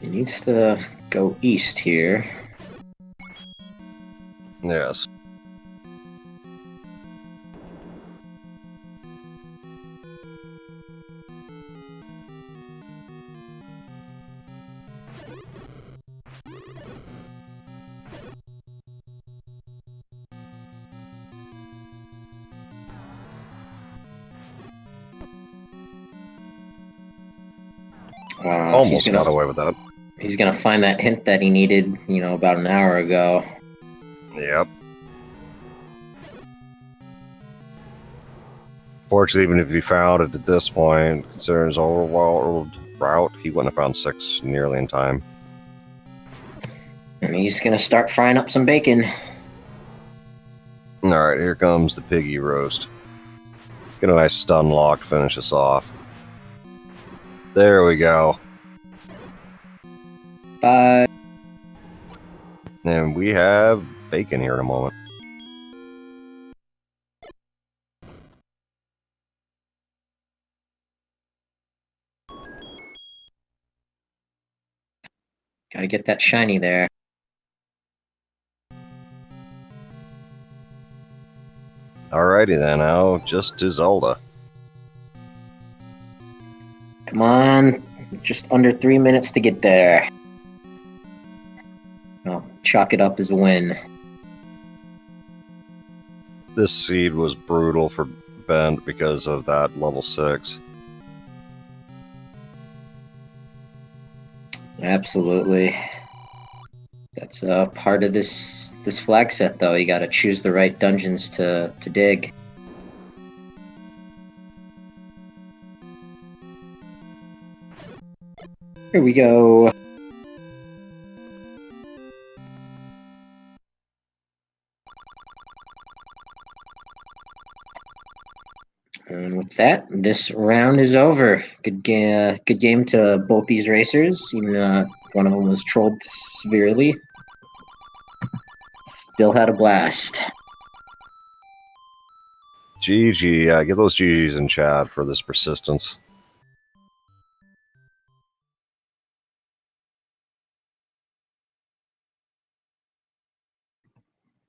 He needs to go east here. Yes. Almost got away with that. He's gonna find that hint that he needed, about an hour ago. Yep. Fortunately, even if he found it at this point, considering his overworld route, he wouldn't have found 6 nearly in time. And he's gonna start frying up some bacon. Alright, here comes the piggy roast. Get a nice stun lock to finish us off. There we go. Bye. And we have bacon here in a moment. Gotta get that shiny there. Alrighty then, now just to Zelda. Come on, just under 3 minutes to get there. I'll chalk it up as a win. This seed was brutal for Bent because of that level 6. Absolutely. That's a part of this flag set, though. You gotta choose the right dungeons to dig. Here we go. And with that, this round is over. Good game to both these racers. Even one of them was trolled severely. Still had a blast. GG, get those GGs in chat for this persistence.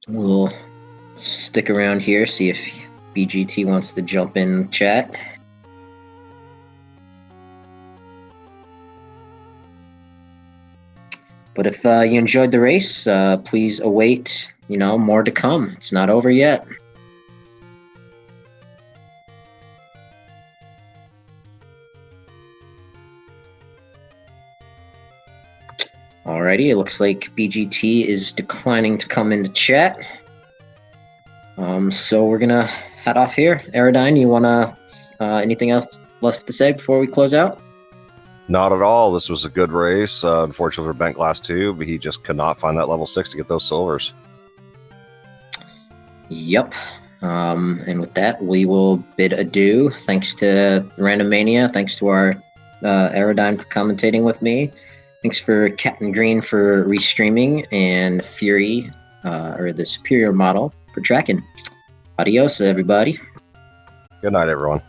We'll stick around here, see if BGT wants to jump in chat. But if you enjoyed the race, please await, more to come. It's not over yet. Alrighty, it looks like BGT is declining to come into chat. So we're gonna head off here. Aerodyne, you wanna anything else left to say before we close out? Not at all. This was a good race. Unfortunately for bentglasstube, he just could not find that level 6 to get those silvers. Yep. And with that, we will bid adieu. Thanks to Random Mania. Thanks to our Aerodyne for commentating with me. Thanks for Captain Green for restreaming, and Fury, or the Superior model, for tracking. Adios, everybody. Good night, everyone.